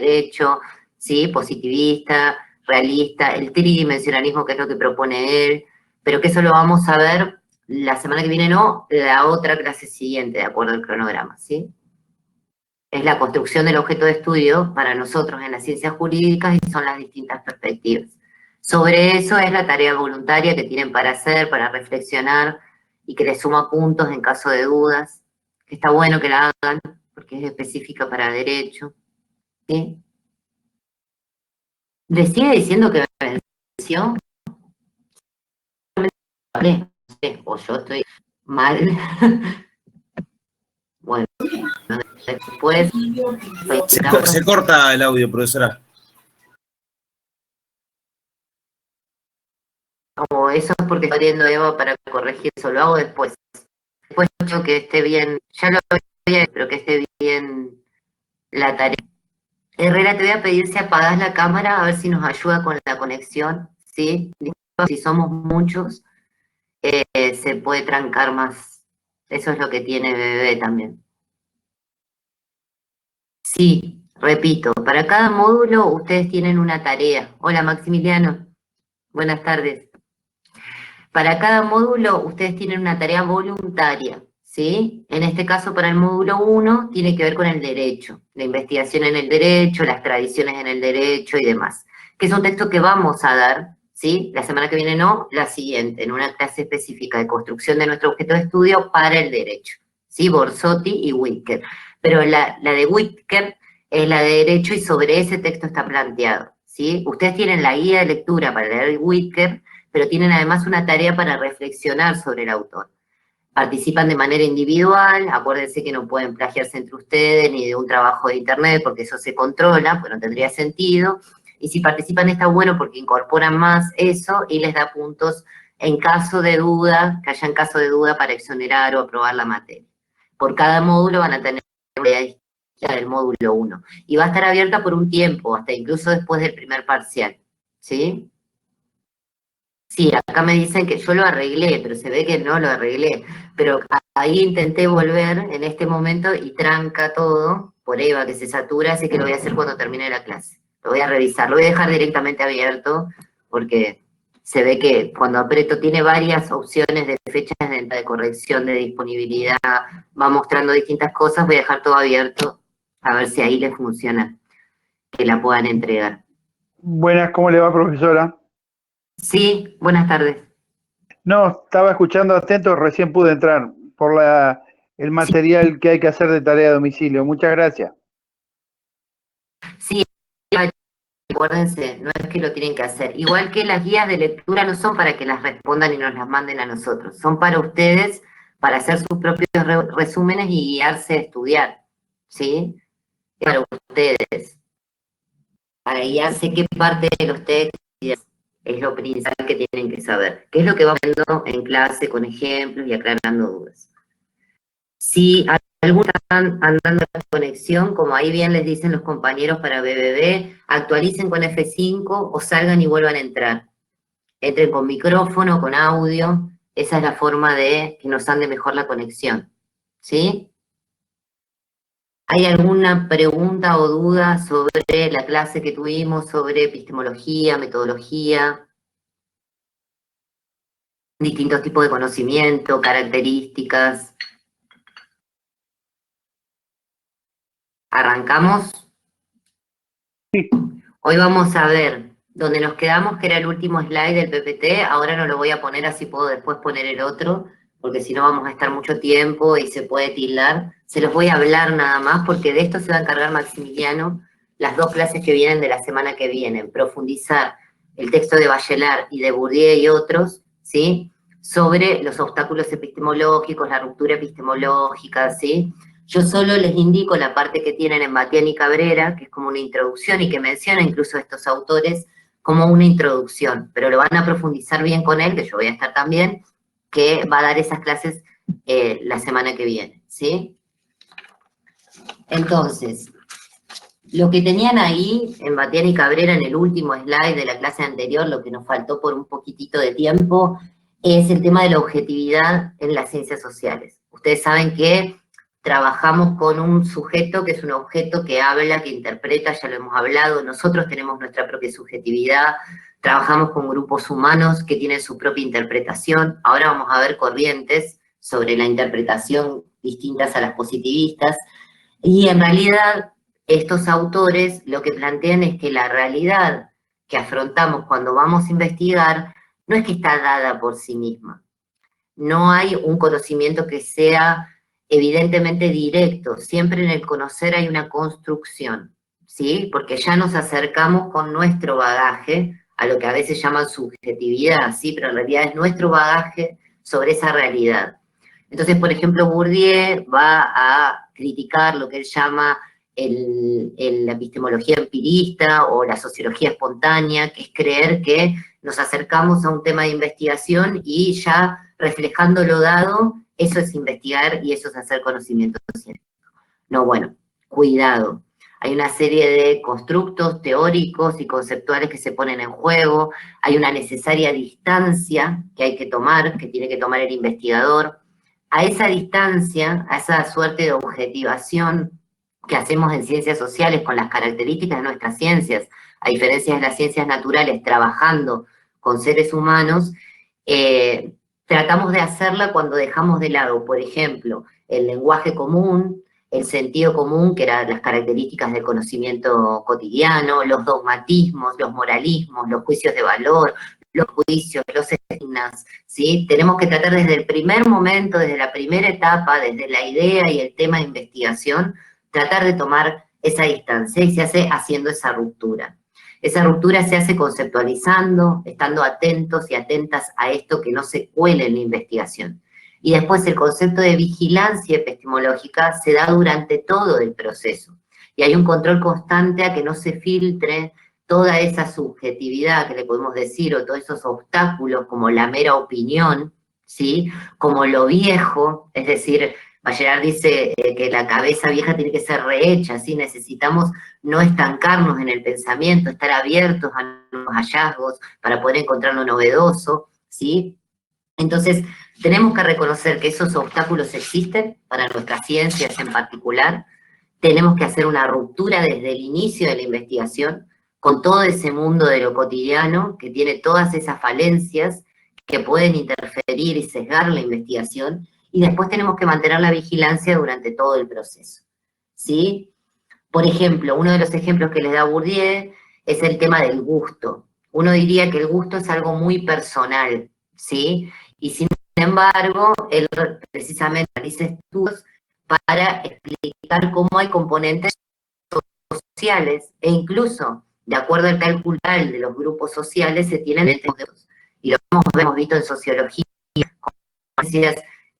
derecho, ¿sí? Positivista, realista, el tridimensionalismo, que es lo que propone él, pero que eso lo vamos a ver la semana que viene, no, la otra clase siguiente, de acuerdo al cronograma, ¿sí? Es la construcción del objeto de estudio para nosotros en las ciencias jurídicas y son las distintas perspectivas. Sobre eso es la tarea voluntaria que tienen para hacer, para reflexionar y que les suma puntos en caso de dudas, que está bueno que la hagan porque es específica para derecho. ¿Sí? ¿Les sigue diciendo que me venció? O yo estoy mal. Bueno, después... Se corta el audio, profesora. Como eso es porque estoy viendo Eva para corregir eso, lo hago después. Después yo que esté bien, ya lo había hecho, pero que esté bien la tarea. Herrera, te voy a pedir si apagás la cámara, a ver si nos ayuda con la conexión, ¿sí? Si somos muchos, se puede trancar más. Eso es lo que tiene BBB también. Sí, repito, para cada módulo ustedes tienen una tarea. Hola Maximiliano, buenas tardes. Para cada módulo ustedes tienen una tarea voluntaria, ¿sí? En este caso, para el módulo 1, tiene que ver con el derecho, la investigación en el derecho, las tradiciones en el derecho y demás, que es un texto que vamos a dar, ¿sí? La semana que viene no, la siguiente, en una clase específica de construcción de nuestro objeto de estudio para el derecho, ¿sí? Borsotti y Whitaker. Pero la de Whitaker es la de derecho y sobre ese texto está planteado, ¿sí? Ustedes tienen la guía de lectura para leer Whitaker, pero tienen además una tarea para reflexionar sobre el autor. Participan de manera individual, acuérdense que no pueden plagiarse entre ustedes ni de un trabajo de internet porque eso se controla, pues no tendría sentido, y si participan está bueno porque incorporan más eso y les da puntos en caso de duda, que hayan caso de duda para exonerar o aprobar la materia. Por cada módulo van a tener una idea distinta del módulo 1, y va a estar abierta por un tiempo, hasta incluso después del primer parcial, ¿sí? Sí, acá me dicen que yo lo arreglé, pero se ve que no lo arreglé. Pero ahí intenté volver en este momento y tranca todo por Eva, que se satura, así que lo voy a hacer cuando termine la clase. Lo voy a revisar, lo voy a dejar directamente abierto, porque se ve que cuando aprieto tiene varias opciones de fechas de corrección, de disponibilidad, va mostrando distintas cosas, voy a dejar todo abierto, a ver si ahí les funciona, que la puedan entregar. Buenas, ¿cómo le va, profesora? Sí, buenas tardes. No, estaba escuchando atento, recién pude entrar por el material que hay que hacer de tarea a domicilio. Muchas gracias. Sí, acuérdense, no es que lo tienen que hacer. Igual que las guías de lectura no son para que las respondan y nos las manden a nosotros, son para ustedes, para hacer sus propios resúmenes y guiarse a estudiar, ¿sí? Para ustedes, para guiarse qué parte de los textos es lo principal que tienen que saber, qué es lo que vamos viendo en clase con ejemplos y aclarando dudas. Si algunos están andando en conexión, como ahí bien les dicen los compañeros para BBB, actualicen con F5 o salgan y vuelvan a entrar. Entren con micrófono, con audio, esa es la forma de que nos ande mejor la conexión. ¿Sí? ¿Hay alguna pregunta o duda sobre la clase que tuvimos, sobre epistemología, metodología, distintos tipos de conocimiento, características? ¿Arrancamos? Sí. Hoy vamos a ver donde nos quedamos, que era el último slide del PPT. Ahora no lo voy a poner, así puedo después poner el otro, porque si no vamos a estar mucho tiempo y se puede tildar. Se los voy a hablar nada más, porque de esto se va a encargar Maximiliano las dos clases que vienen de la semana que viene, profundizar el texto de Bachelard y de Bourdieu y otros, ¿sí? Sobre los obstáculos epistemológicos, la ruptura epistemológica, ¿sí? Yo solo les indico la parte que tienen en Bastián y Cabrera, que es como una introducción y que menciona incluso a estos autores como una introducción, pero lo van a profundizar bien con él, que yo voy a estar también, que va a dar esas clases la semana que viene, ¿sí? Entonces, lo que tenían ahí en Bastián y Cabrera en el último slide de la clase anterior, lo que nos faltó por un poquitito de tiempo, es el tema de la objetividad en las ciencias sociales. Ustedes saben que trabajamos con un sujeto que es un objeto que habla, que interpreta, ya lo hemos hablado, nosotros tenemos nuestra propia subjetividad, trabajamos con grupos humanos que tienen su propia interpretación, ahora vamos a ver corrientes sobre la interpretación distintas a las positivistas, y en realidad estos autores lo que plantean es que la realidad que afrontamos cuando vamos a investigar no es que está dada por sí misma. No hay un conocimiento que sea evidentemente directo. Siempre en el conocer hay una construcción, ¿sí? Porque ya nos acercamos con nuestro bagaje a lo que a veces llaman subjetividad, ¿sí? Pero en realidad es nuestro bagaje sobre esa realidad. Entonces, por ejemplo, Bourdieu va a criticar lo que él llama la epistemología empirista o la sociología espontánea, que es creer que nos acercamos a un tema de investigación y ya reflejando lo dado, eso es investigar y eso es hacer conocimiento científico. No, bueno, cuidado. Hay una serie de constructos teóricos y conceptuales que se ponen en juego, hay una necesaria distancia que hay que tomar, que tiene que tomar el investigador. A esa distancia, a esa suerte de objetivación que hacemos en ciencias sociales con las características de nuestras ciencias, a diferencia de las ciencias naturales, trabajando con seres humanos, tratamos de hacerla cuando dejamos de lado, por ejemplo, el lenguaje común, el sentido común, que eran las características del conocimiento cotidiano, los dogmatismos, los moralismos, los juicios de valor, los juicios, los estigmas, ¿sí? Tenemos que tratar desde el primer momento, desde la primera etapa, desde la idea y el tema de investigación, tratar de tomar esa distancia y se hace haciendo esa ruptura. Esa ruptura se hace conceptualizando, estando atentos y atentas a esto que no se cuele en la investigación. Y después el concepto de vigilancia epistemológica se da durante todo el proceso. Y hay un control constante a que no se filtre toda esa subjetividad que le podemos decir, o todos esos obstáculos como la mera opinión, ¿sí? Como lo viejo, es decir, Bachelard dice que la cabeza vieja tiene que ser rehecha, ¿sí? Necesitamos no estancarnos en el pensamiento, estar abiertos a los hallazgos para poder encontrar lo novedoso, ¿sí? Entonces, tenemos que reconocer que esos obstáculos existen para nuestras ciencias en particular, tenemos que hacer una ruptura desde el inicio de la investigación con todo ese mundo de lo cotidiano que tiene todas esas falencias que pueden interferir y sesgar la investigación, y después tenemos que mantener la vigilancia durante todo el proceso, ¿sí? Por ejemplo, uno de los ejemplos que les da Bourdieu es el tema del gusto. Uno diría que el gusto es algo muy personal, ¿sí? Y sin embargo, él precisamente realiza estudios para explicar cómo hay componentes sociales, e incluso, de acuerdo al cálculo de los grupos sociales, se tienen y lo hemos visto en sociología,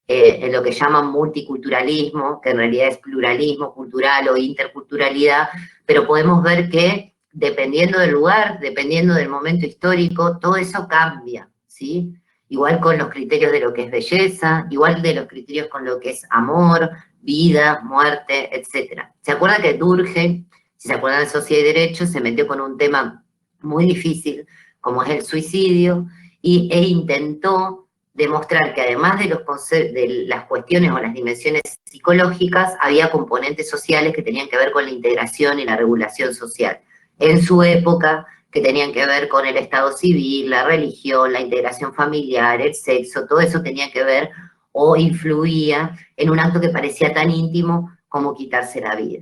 en lo que llaman multiculturalismo, que en realidad es pluralismo cultural o interculturalidad, pero podemos ver que dependiendo del lugar, dependiendo del momento histórico, todo eso cambia, ¿sí? Igual con los criterios de lo que es belleza, igual de los criterios con lo que es amor, vida, muerte, etc. ¿Se acuerdan que Durkheim, si se acuerdan de Sociedad y Derecho, se metió con un tema muy difícil, como es el suicidio, e intentó demostrar que además de las cuestiones o las dimensiones psicológicas, había componentes sociales que tenían que ver con la integración y la regulación social. En su época, que tenían que ver con el estado civil, la religión, la integración familiar, el sexo, todo eso tenía que ver o influía en un acto que parecía tan íntimo como quitarse la vida.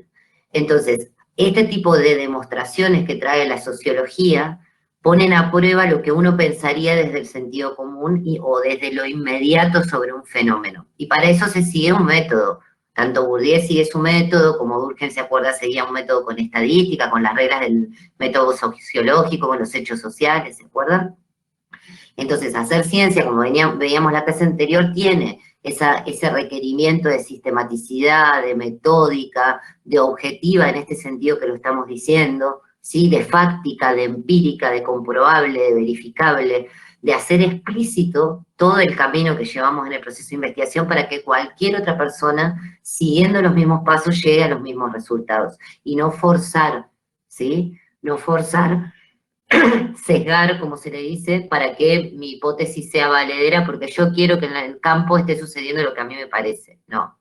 Entonces, este tipo de demostraciones que trae la sociología ponen a prueba lo que uno pensaría desde el sentido común o desde lo inmediato sobre un fenómeno. Y para eso se sigue un método. Tanto Bourdieu sigue su método, como Durkheim, se acuerda, seguía un método con estadística, con las reglas del método sociológico, con los hechos sociales, ¿se acuerdan? Entonces, hacer ciencia, como veíamos la clase anterior, tiene ese requerimiento de sistematicidad, de metódica, de objetiva en este sentido que lo estamos diciendo, ¿sí? De fáctica, de empírica, de comprobable, de verificable, de hacer explícito todo el camino que llevamos en el proceso de investigación para que cualquier otra persona, siguiendo los mismos pasos, llegue a los mismos resultados. Y no forzar, ¿sí? No forzar, sesgar, como se le dice, para que mi hipótesis sea valedera, porque yo quiero que en el campo esté sucediendo lo que a mí me parece. No.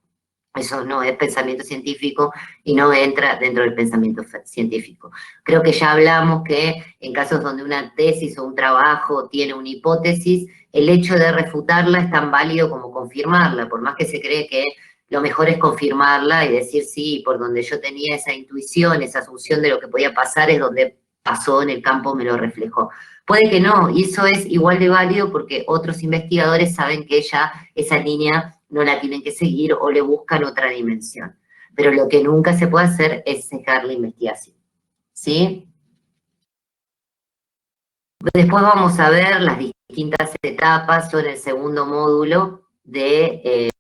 Eso no es pensamiento científico y no entra dentro del pensamiento científico. Creo que ya hablamos que en casos donde una tesis o un trabajo tiene una hipótesis, el hecho de refutarla es tan válido como confirmarla, por más que se cree que lo mejor es confirmarla y decir sí, por donde yo tenía esa intuición, esa asunción de lo que podía pasar es donde pasó en el campo, me lo reflejó. Puede que no, y eso es igual de válido porque otros investigadores saben que ya esa línea no la tienen que seguir o le buscan otra dimensión. Pero lo que nunca se puede hacer es cejar la investigación. ¿Sí? Después vamos a ver las distintas etapas, yo en el segundo módulo de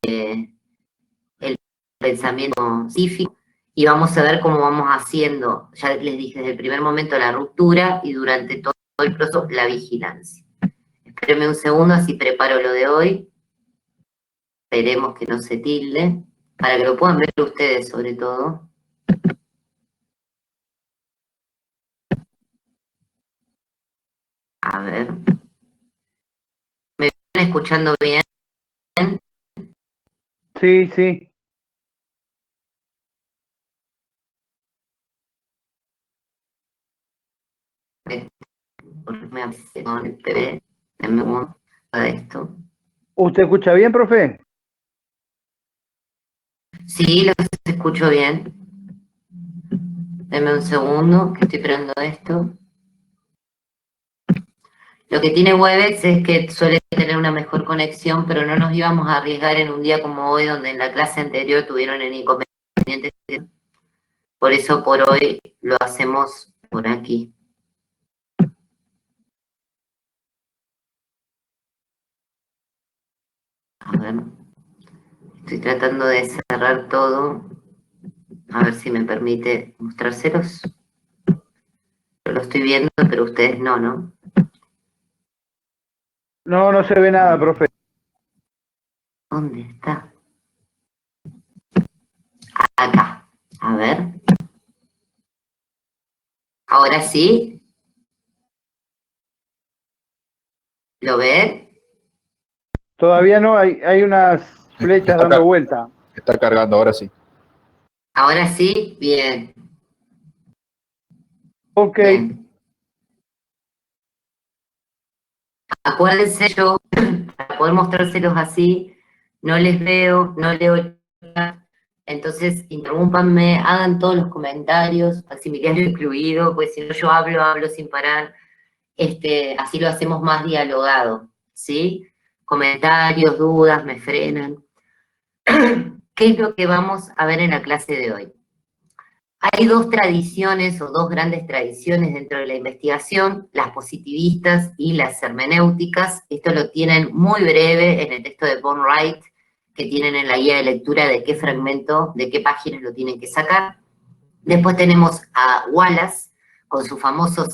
el pensamiento científico, y vamos a ver cómo vamos haciendo, ya les dije desde el primer momento, la ruptura y durante todo el proceso la vigilancia. Espérenme un segundo, así preparo lo de hoy. Esperemos que no se tilde, para que lo puedan ver ustedes sobre todo. A ver. ¿Me están escuchando bien? Sí, sí. Me avise con el TV. Denme un momento de esto. ¿Usted escucha bien, profe? Sí, los escucho bien. Denme un segundo, que estoy esperando esto. Lo que tiene Webex es que suele tener una mejor conexión, pero no nos íbamos a arriesgar en un día como hoy, donde en la clase anterior tuvieron el inconveniente. Por eso por hoy lo hacemos por aquí. A ver. Estoy tratando de cerrar todo. A ver si me permite mostrárselos. Yo lo estoy viendo, pero ustedes no, ¿no? No, no se ve nada, profe. ¿Dónde está? Acá. A ver. Ahora sí. ¿Lo ven? Todavía no, hay unas flechas dando vuelta. Está cargando, ahora sí. Ahora sí. Bien. Ok. Bien. Acuérdense, yo, para poder mostrárselos así, no les veo, no leo el chat. Entonces, interrúmpanme, hagan todos los comentarios, Maximiliano incluido, pues si no yo hablo sin parar. Así lo hacemos más dialogado, ¿sí? Comentarios, dudas, me frenan. ¿Qué es lo que vamos a ver en la clase de hoy? Hay dos tradiciones o dos grandes tradiciones dentro de la investigación, las positivistas y las hermenéuticas. Esto lo tienen muy breve en el texto de Von Wright, que tienen en la guía de lectura de qué fragmento, de qué páginas lo tienen que sacar. Después tenemos a Wallace, con su famoso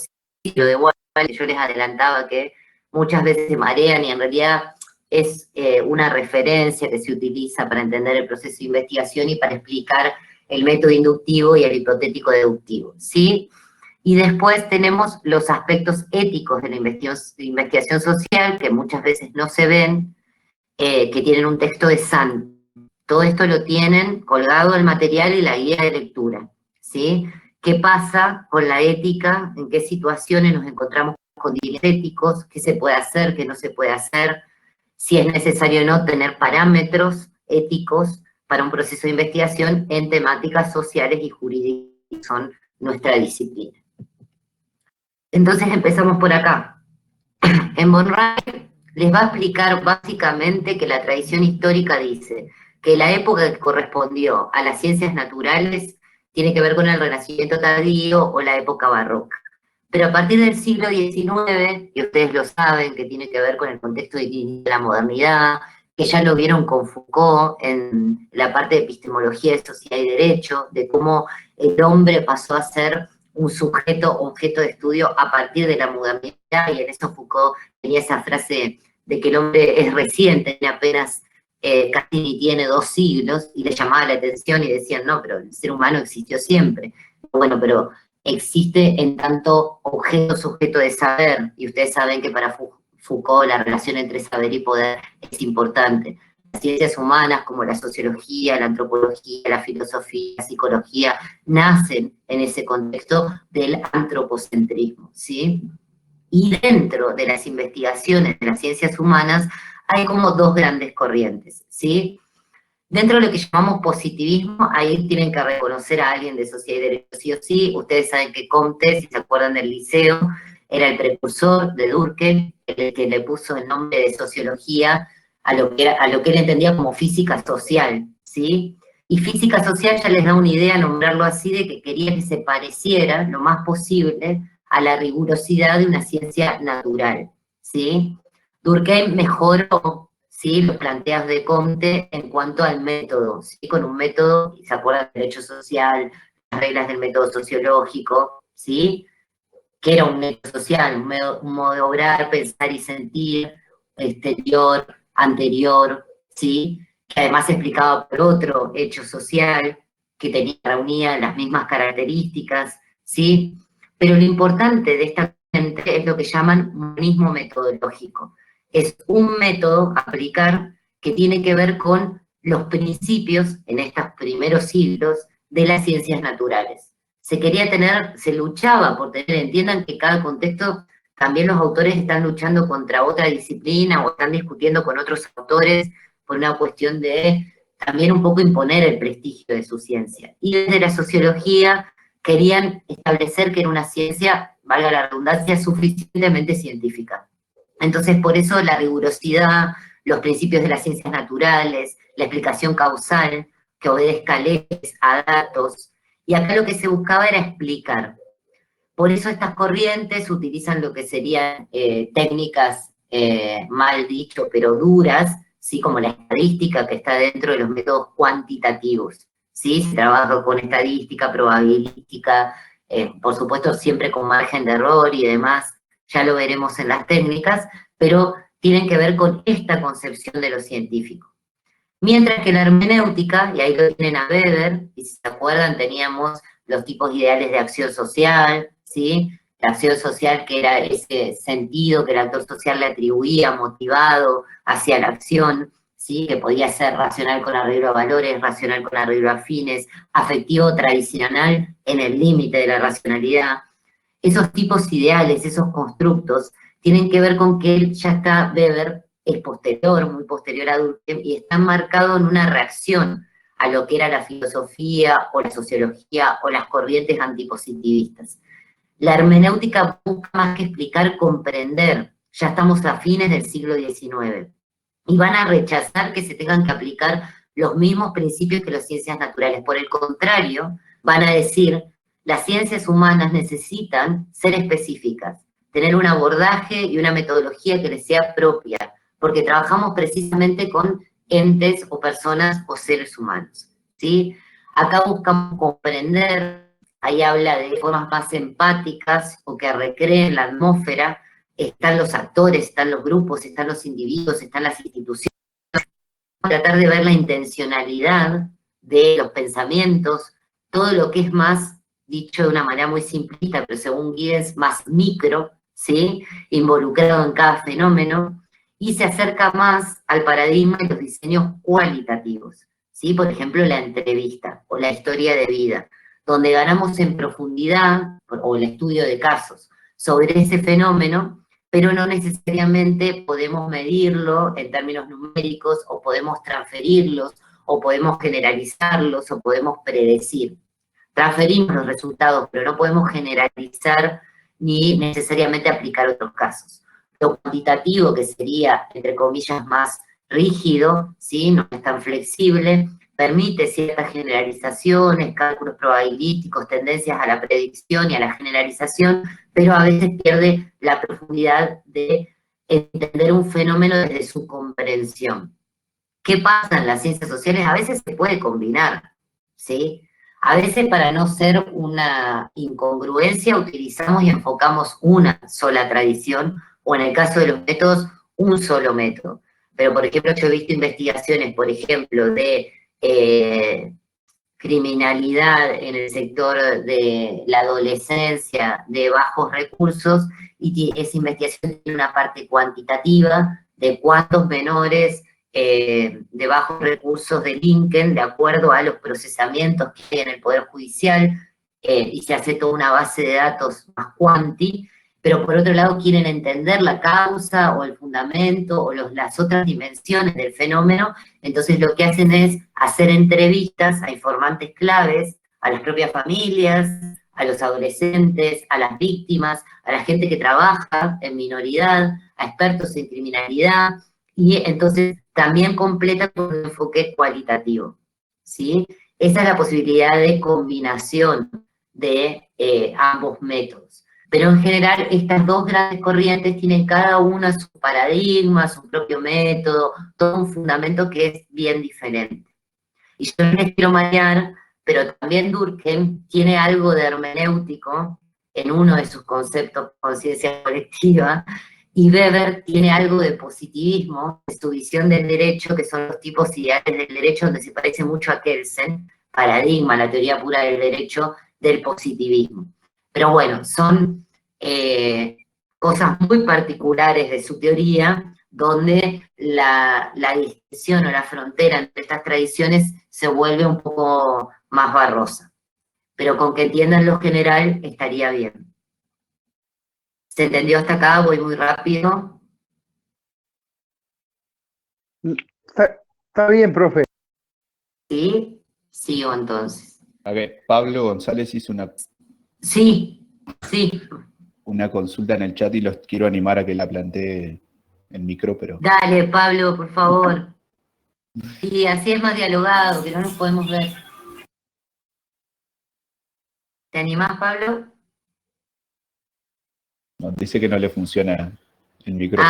ciclo de Wallace, que yo les adelantaba que muchas veces se marean y en realidad es una referencia que se utiliza para entender el proceso de investigación y para explicar el método inductivo y el hipotético deductivo, ¿sí? Y después tenemos los aspectos éticos de la investigación social, que muchas veces no se ven, que tienen un texto de Sand. Todo esto lo tienen colgado el material y la guía de lectura, ¿sí? ¿Qué pasa con la ética? ¿En qué situaciones nos encontramos con dilemas éticos? ¿Qué se puede hacer? ¿Qué no se puede hacer? Si es necesario o no tener parámetros éticos para un proceso de investigación en temáticas sociales y jurídicas, que son nuestra disciplina. Entonces empezamos por acá. En Von Wright les va a explicar básicamente que la tradición histórica dice que la época que correspondió a las ciencias naturales tiene que ver con el Renacimiento tardío o la época barroca. Pero a partir del siglo XIX, y ustedes lo saben, que tiene que ver con el contexto de la modernidad, que ya lo vieron con Foucault en la parte de epistemología de sociedad y derecho, de cómo el hombre pasó a ser un sujeto, objeto de estudio a partir de la modernidad, y en eso Foucault tenía esa frase de que el hombre es reciente, tiene apenas casi ni tiene 2 siglos, y le llamaba la atención y decían, no, pero el ser humano existió siempre. Bueno, pero existe en tanto objeto-sujeto de saber, y ustedes saben que para Foucault la relación entre saber y poder es importante. las ciencias humanas como la sociología, la antropología, la filosofía, la psicología, nacen en ese contexto del antropocentrismo, ¿sí? Y dentro de las investigaciones de las ciencias humanas hay como dos grandes corrientes, ¿sí? Dentro de lo que llamamos positivismo, ahí tienen que reconocer a alguien de Sociedad y Derecho sí o sí. Ustedes saben que Comte, si se acuerdan del liceo, era el precursor de Durkheim, el que le puso el nombre de sociología a lo que él entendía como física social, ¿sí? Y física social ya les da una idea nombrarlo así, de que quería que se pareciera lo más posible a la rigurosidad de una ciencia natural, ¿sí? Durkheim mejoró, ¿sí?, los planteos de Comte en cuanto al método, ¿sí? Con un método, ¿se acuerdan del derecho social, las reglas del método sociológico, ¿sí? Que era un método social, un modo de obrar, pensar y sentir, exterior, anterior, ¿sí? Que además se explicaba por otro hecho social, que reunía las mismas características, ¿sí? Pero lo importante de esta corriente es lo que llaman humanismo metodológico. Es un método a aplicar que tiene que ver con los principios, en estos primeros siglos, de las ciencias naturales. Se luchaba por tener, entiendan que cada contexto, también los autores están luchando contra otra disciplina o están discutiendo con otros autores por una cuestión de también un poco imponer el prestigio de su ciencia. Y desde la sociología querían establecer que era una ciencia, valga la redundancia, suficientemente científica. Entonces, por eso la rigurosidad, los principios de las ciencias naturales, la explicación causal, que obedezca a leyes, a datos, y acá lo que se buscaba era explicar. Por eso estas corrientes utilizan lo que serían técnicas, mal dicho, pero duras, ¿sí? Como la estadística, que está dentro de los métodos cuantitativos, ¿sí? Se trabaja con estadística, probabilística, por supuesto siempre con margen de error y demás, ya lo veremos en las técnicas, pero tienen que ver con esta concepción de lo científico. Mientras que la hermenéutica, y ahí lo tienen a Weber, y si se acuerdan teníamos los tipos ideales de acción social, ¿sí? La acción social, que era ese sentido que el actor social le atribuía, motivado hacia la acción, ¿sí? Que podía ser racional con arreglo a valores, racional con arreglo a fines, afectivo tradicional en el límite de la racionalidad. Esos tipos ideales, esos constructos, tienen que ver con que él ya está, Weber es posterior, muy posterior a Durkheim, y está marcado en una reacción a lo que era la filosofía o la sociología o las corrientes antipositivistas. La hermenéutica busca más que explicar, comprender. Ya estamos a fines del siglo XIX. Y van a rechazar que se tengan que aplicar los mismos principios que las ciencias naturales. Por el contrario, van a decir, las ciencias humanas necesitan ser específicas, tener un abordaje y una metodología que les sea propia, porque trabajamos precisamente con entes o personas o seres humanos, ¿sí? Acá buscamos comprender, ahí habla de formas más empáticas o que recreen la atmósfera, están los actores, están los grupos, están los individuos, están las instituciones. Tratar de ver la intencionalidad de los pensamientos, todo lo que es más, dicho de una manera muy simplista, pero según Giddens, más micro, ¿sí? Involucrado en cada fenómeno, y se acerca más al paradigma de los diseños cualitativos, ¿sí? Por ejemplo, la entrevista o la historia de vida, donde ganamos en profundidad, o el estudio de casos, sobre ese fenómeno, pero no necesariamente podemos medirlo en términos numéricos, o podemos transferirlos, o podemos generalizarlos, o podemos predecir. Transferimos los resultados, pero no podemos generalizar ni necesariamente aplicar otros casos. Lo cuantitativo, que sería, entre comillas, más rígido, ¿sí? No es tan flexible, permite ciertas generalizaciones, cálculos probabilísticos, tendencias a la predicción y a la generalización, pero a veces pierde la profundidad de entender un fenómeno desde su comprensión. ¿Qué pasa en las ciencias sociales? A veces se puede combinar, ¿sí? A veces, para no ser una incongruencia, utilizamos y enfocamos una sola tradición, o en el caso de los métodos, un solo método. Pero, por ejemplo, yo he visto investigaciones, por ejemplo, de criminalidad en el sector de la adolescencia de bajos recursos, y esa investigación tiene una parte cuantitativa de cuántos menores de bajos recursos delinquen de acuerdo a los procesamientos que hay en el Poder Judicial, y se hace toda una base de datos más cuanti, pero por otro lado quieren entender la causa o el fundamento o las otras dimensiones del fenómeno, entonces lo que hacen es hacer entrevistas a informantes claves, a las propias familias, a los adolescentes, a las víctimas, a la gente que trabaja en minoridad, a expertos en criminalidad, y entonces también completa con un enfoque cualitativo, ¿sí? Esa es la posibilidad de combinación de ambos métodos. Pero en general estas dos grandes corrientes tienen cada una su paradigma, su propio método, todo un fundamento que es bien diferente. Y yo no les quiero marear, pero también Durkheim tiene algo de hermenéutico en uno de sus conceptos, conciencia colectiva, y Weber tiene algo de positivismo, de su visión del derecho, que son los tipos ideales del derecho, donde se parece mucho a Kelsen, paradigma, la teoría pura del derecho, del positivismo. Pero bueno, son cosas muy particulares de su teoría, donde la distinción o la frontera entre estas tradiciones se vuelve un poco más barrosa. Pero con que entiendan lo general estaría bien. ¿Se entendió hasta acá? Voy muy rápido. Está bien, profe. ¿Sí? Sigo entonces. A ver, Pablo González hizo Sí. una consulta en el chat y los quiero animar a que la plantee en micro, pero... Dale, Pablo, por favor. Sí, así es más dialogado, que no nos podemos ver. ¿Te animás, Pablo? No, dice que no le funciona el micro.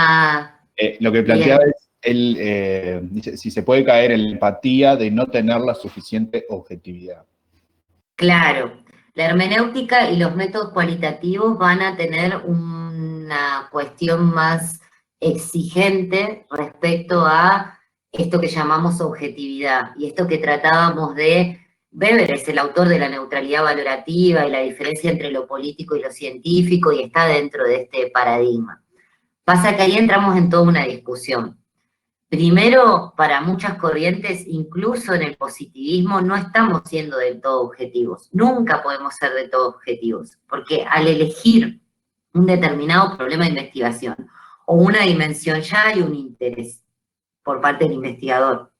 Lo que plantea bien. es, él dice, si se puede caer en la empatía de no tener la suficiente objetividad. Claro, la hermenéutica y los métodos cualitativos van a tener una cuestión más exigente respecto a esto que llamamos objetividad, y esto que tratábamos de... Weber es el autor de la neutralidad valorativa y la diferencia entre lo político y lo científico, y está dentro de este paradigma. Pasa que ahí entramos en toda una discusión. Primero, para muchas corrientes, incluso en el positivismo, no estamos siendo del todo objetivos. Nunca podemos ser del todo objetivos, porque al elegir un determinado problema de investigación o una dimensión, ya hay un interés por parte del investigador,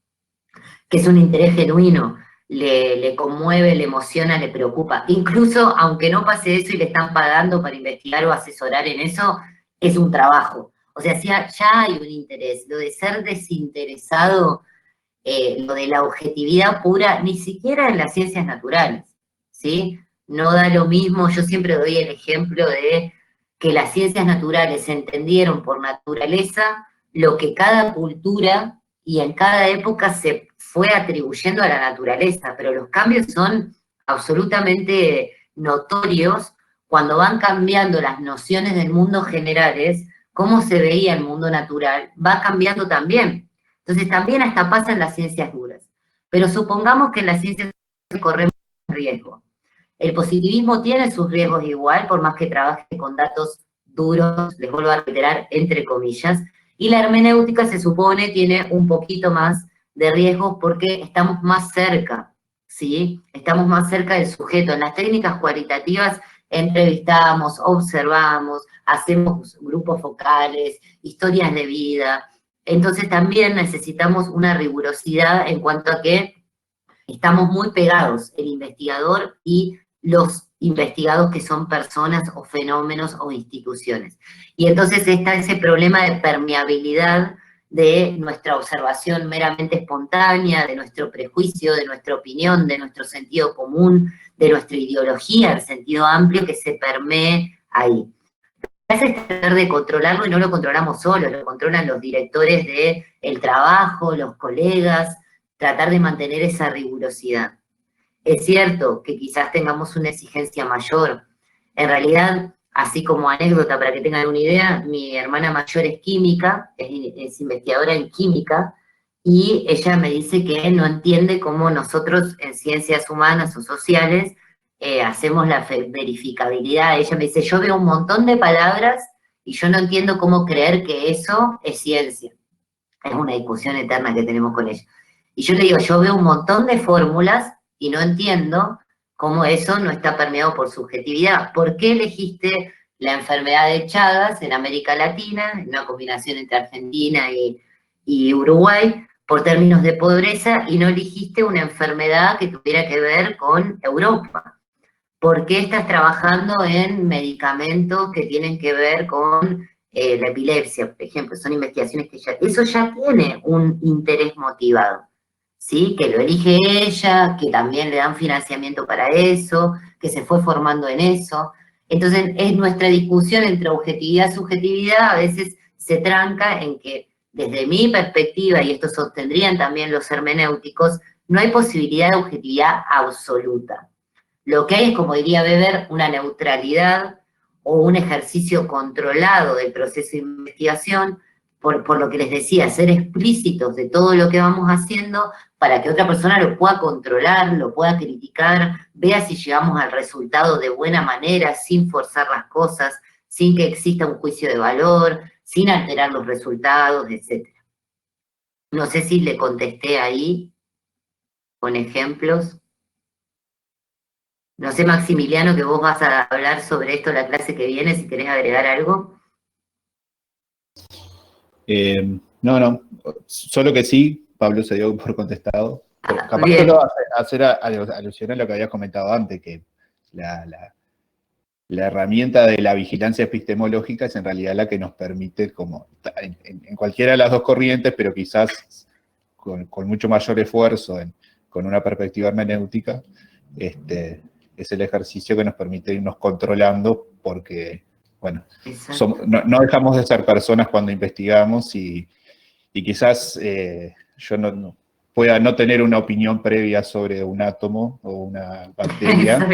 que es un interés genuino, le conmueve, le emociona, le preocupa. Incluso aunque no pase eso y le están pagando para investigar o asesorar en eso, es un trabajo. O sea, ya hay un interés. Lo de ser desinteresado, lo de la objetividad pura, ni siquiera en las ciencias naturales, ¿sí? No da lo mismo, yo siempre doy el ejemplo de que las ciencias naturales entendieron por naturaleza lo que cada cultura y en cada época se fue atribuyendo a la naturaleza, pero los cambios son absolutamente notorios cuando van cambiando las nociones del mundo generales, cómo se veía el mundo natural, va cambiando también. Entonces también hasta pasa en las ciencias duras. Pero supongamos que en las ciencias corremos riesgo. El positivismo tiene sus riesgos igual, por más que trabaje con datos duros, les vuelvo a reiterar, entre comillas, y la hermenéutica se supone tiene un poquito más de riesgos porque estamos más cerca, ¿sí? Estamos más cerca del sujeto. En las técnicas cualitativas entrevistamos, observamos, hacemos grupos focales, historias de vida. Entonces también necesitamos una rigurosidad en cuanto a que estamos muy pegados, el investigador y los investigados que son personas o fenómenos o instituciones. Y entonces está ese problema de permeabilidad de nuestra observación meramente espontánea, de nuestro prejuicio, de nuestra opinión, de nuestro sentido común, de nuestra ideología, el sentido amplio que se permee ahí. Es tratar de controlarlo y no lo controlamos solos, lo controlan los directores del trabajo, los colegas, tratar de mantener esa rigurosidad. Es cierto que quizás tengamos una exigencia mayor. En realidad, así como anécdota para que tengan una idea, mi hermana mayor es química, es investigadora en química, y ella me dice que no entiende cómo nosotros en ciencias humanas o sociales hacemos la verificabilidad. Ella me dice, yo veo un montón de palabras y yo no entiendo cómo creer que eso es ciencia. Es una discusión eterna que tenemos con ellos. Y yo le digo, yo veo un montón de fórmulas y no entiendo cómo eso no está permeado por subjetividad. ¿Por qué elegiste la enfermedad de Chagas en América Latina, en una combinación entre Argentina y Uruguay, por términos de pobreza, y no elegiste una enfermedad que tuviera que ver con Europa? ¿Por qué estás trabajando en medicamentos que tienen que ver con la epilepsia, por ejemplo? Son investigaciones que eso ya tiene un interés motivado, ¿sí? Que lo elige ella, que también le dan financiamiento para eso, que se fue formando en eso. Entonces, es nuestra discusión entre objetividad y subjetividad, a veces se tranca en que, desde mi perspectiva, y esto sostendrían también los hermenéuticos, no hay posibilidad de objetividad absoluta. Lo que hay es, como diría Weber, una neutralidad o un ejercicio controlado del proceso de investigación, por lo que les decía, ser explícitos de todo lo que vamos haciendo para que otra persona lo pueda controlar, lo pueda criticar, vea si llegamos al resultado de buena manera, sin forzar las cosas, sin que exista un juicio de valor, sin alterar los resultados, etc. No sé si le contesté ahí con ejemplos. No sé, Maximiliano, que vos vas a hablar sobre esto la clase que viene, si querés agregar algo. No, solo que sí, Pablo se dio por contestado. Capaz Bien. solo hacer alusión a lo que habías comentado antes, que la herramienta de la vigilancia epistemológica es en realidad la que nos permite, como en cualquiera de las dos corrientes, pero quizás con mucho mayor esfuerzo, con una perspectiva hermenéutica, es el ejercicio que nos permite irnos controlando, porque, bueno, no dejamos de ser personas cuando investigamos, y quizás yo pueda no tener una opinión previa sobre un átomo o una bacteria,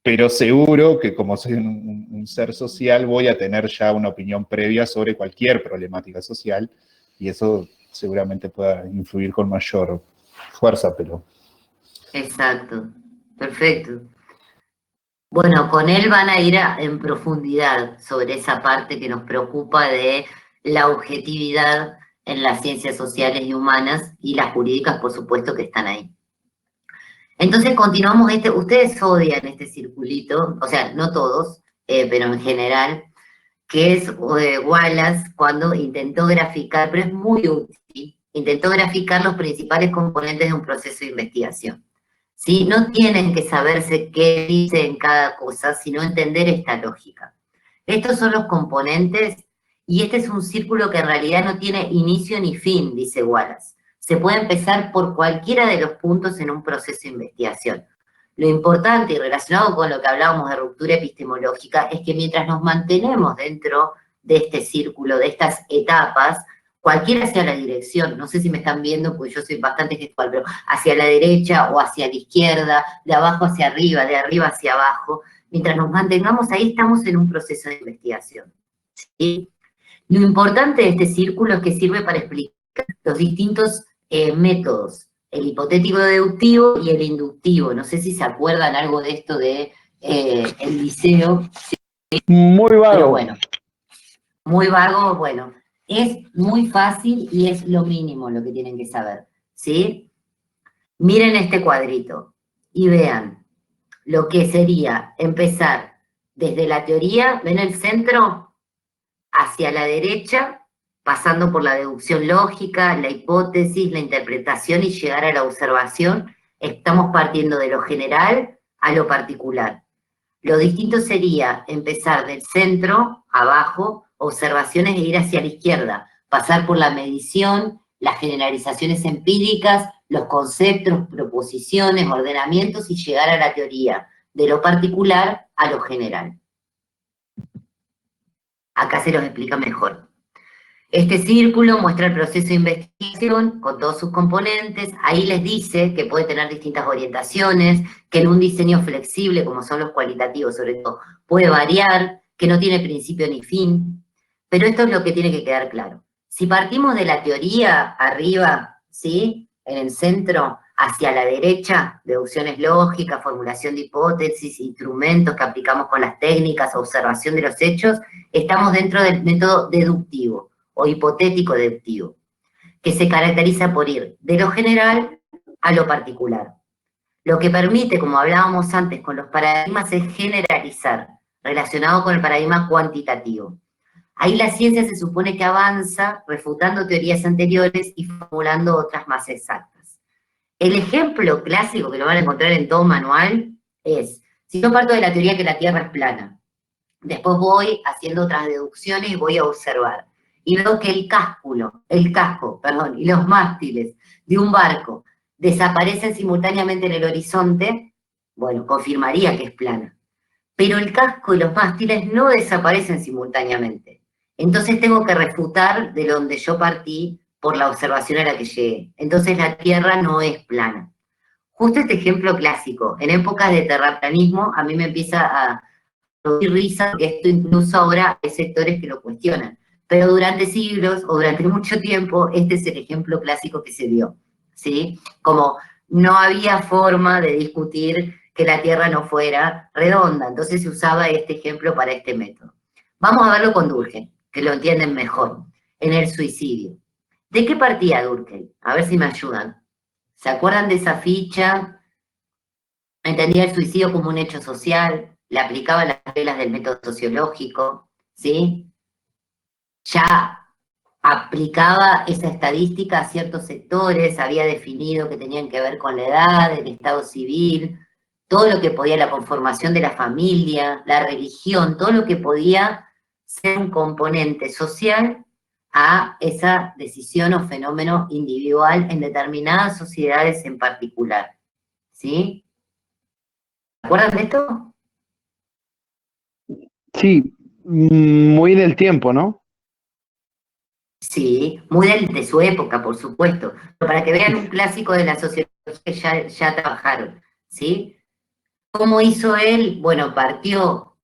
pero seguro que como soy un ser social voy a tener ya una opinión previa sobre cualquier problemática social, y eso seguramente pueda influir con mayor fuerza, pero... Exacto, perfecto. Bueno, con él van a ir en profundidad sobre esa parte que nos preocupa de la objetividad en las ciencias sociales y humanas, y las jurídicas, por supuesto, que están ahí. Entonces continuamos, ustedes odian este circulito, o sea, no todos, pero en general, que es Wallace cuando intentó graficar, pero es muy útil, intentó graficar los principales componentes de un proceso de investigación. ¿Sí? No tienen que saberse qué dice en cada cosa, sino entender esta lógica. Estos son los componentes, y este es un círculo que en realidad no tiene inicio ni fin, dice Wallace. Se puede empezar por cualquiera de los puntos en un proceso de investigación. Lo importante, y relacionado con lo que hablábamos de ruptura epistemológica, es que mientras nos mantenemos dentro de este círculo, de estas etapas, cualquiera sea la dirección, no sé si me están viendo porque yo soy bastante gestual, pero hacia la derecha o hacia la izquierda, de abajo hacia arriba, de arriba hacia abajo, mientras nos mantengamos ahí estamos en un proceso de investigación. ¿Sí? Lo importante de este círculo es que sirve para explicar los distintos métodos, el hipotético deductivo y el inductivo. No sé si se acuerdan algo de esto de el liceo. Muy vago. Pero bueno, muy vago, bueno. Es muy fácil y es lo mínimo lo que tienen que saber, ¿sí? Miren este cuadrito y vean lo que sería empezar desde la teoría, ven el centro, hacia la derecha, pasando por la deducción lógica, la hipótesis, la interpretación y llegar a la observación. Estamos partiendo de lo general a lo particular. Lo distinto sería empezar del centro, abajo, observaciones, e ir hacia la izquierda, pasar por la medición, las generalizaciones empíricas, los conceptos, proposiciones, ordenamientos, y llegar a la teoría, de lo particular a lo general. Acá se los explica mejor. Este círculo muestra el proceso de investigación con todos sus componentes. Ahí les dice que puede tener distintas orientaciones, que en un diseño flexible, como son los cualitativos sobre todo, puede variar, que no tiene principio ni fin. Pero esto es lo que tiene que quedar claro. Si partimos de la teoría arriba, ¿sí?, en el centro, hacia la derecha, deducciones lógicas, formulación de hipótesis, instrumentos que aplicamos con las técnicas, observación de los hechos, estamos dentro del método deductivo o hipotético deductivo. que se caracteriza por ir de lo general a lo particular. Lo que permite, como hablábamos antes con los paradigmas, es generalizar, relacionado con el paradigma cuantitativo. Ahí la ciencia se supone que avanza refutando teorías anteriores y formulando otras más exactas. El ejemplo clásico que lo van a encontrar en todo manual es, si yo parto de la teoría que la Tierra es plana, después voy haciendo otras deducciones y voy a observar, y veo que el casco, y los mástiles de un barco desaparecen simultáneamente en el horizonte, bueno, confirmaría que es plana. Pero el casco y los mástiles no desaparecen simultáneamente. Entonces tengo que refutar de donde yo partí por la observación a la que llegué. Entonces la Tierra no es plana. Justo este ejemplo clásico, en épocas de terraplanismo, a mí me empieza a producir risa, porque esto incluso ahora hay sectores que lo cuestionan. Pero durante siglos o durante mucho tiempo, este es el ejemplo clásico que se dio, ¿sí? Como no había forma de discutir que la Tierra no fuera redonda, entonces se usaba este ejemplo para este método. Vamos a verlo con Durkheim, que lo entienden mejor, en el suicidio. ¿De qué partía Durkheim? A ver si me ayudan. ¿Se acuerdan de esa ficha? Entendía el suicidio como un hecho social, le aplicaba las reglas del método sociológico, ¿sí? Ya aplicaba esa estadística a ciertos sectores, había definido que tenían que ver con la edad, el estado civil, todo lo que podía, la conformación de la familia, la religión, todo lo que podía ser un componente social a esa decisión o fenómeno individual en determinadas sociedades en particular, ¿sí? ¿Se acuerdan de esto? Sí, muy en el tiempo, ¿no? Sí, muy de su época, por supuesto, pero para que vean un clásico de la sociología que ya trabajaron, ¿sí? ¿Cómo hizo él? Bueno, partió,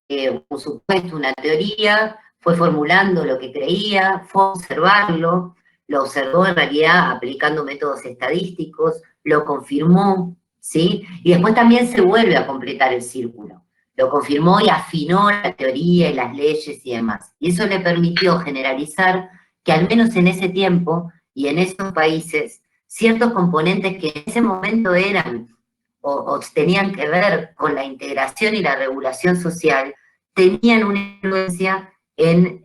por supuesto, una teoría, fue formulando lo que creía, fue a observarlo, lo observó en realidad aplicando métodos estadísticos, lo confirmó, ¿sí? Y después también se vuelve a completar el círculo. Lo confirmó y afinó la teoría y las leyes y demás. Y eso le permitió generalizar que al menos en ese tiempo y en esos países, ciertos componentes que en ese momento eran o tenían que ver con la integración y la regulación social, tenían una influencia en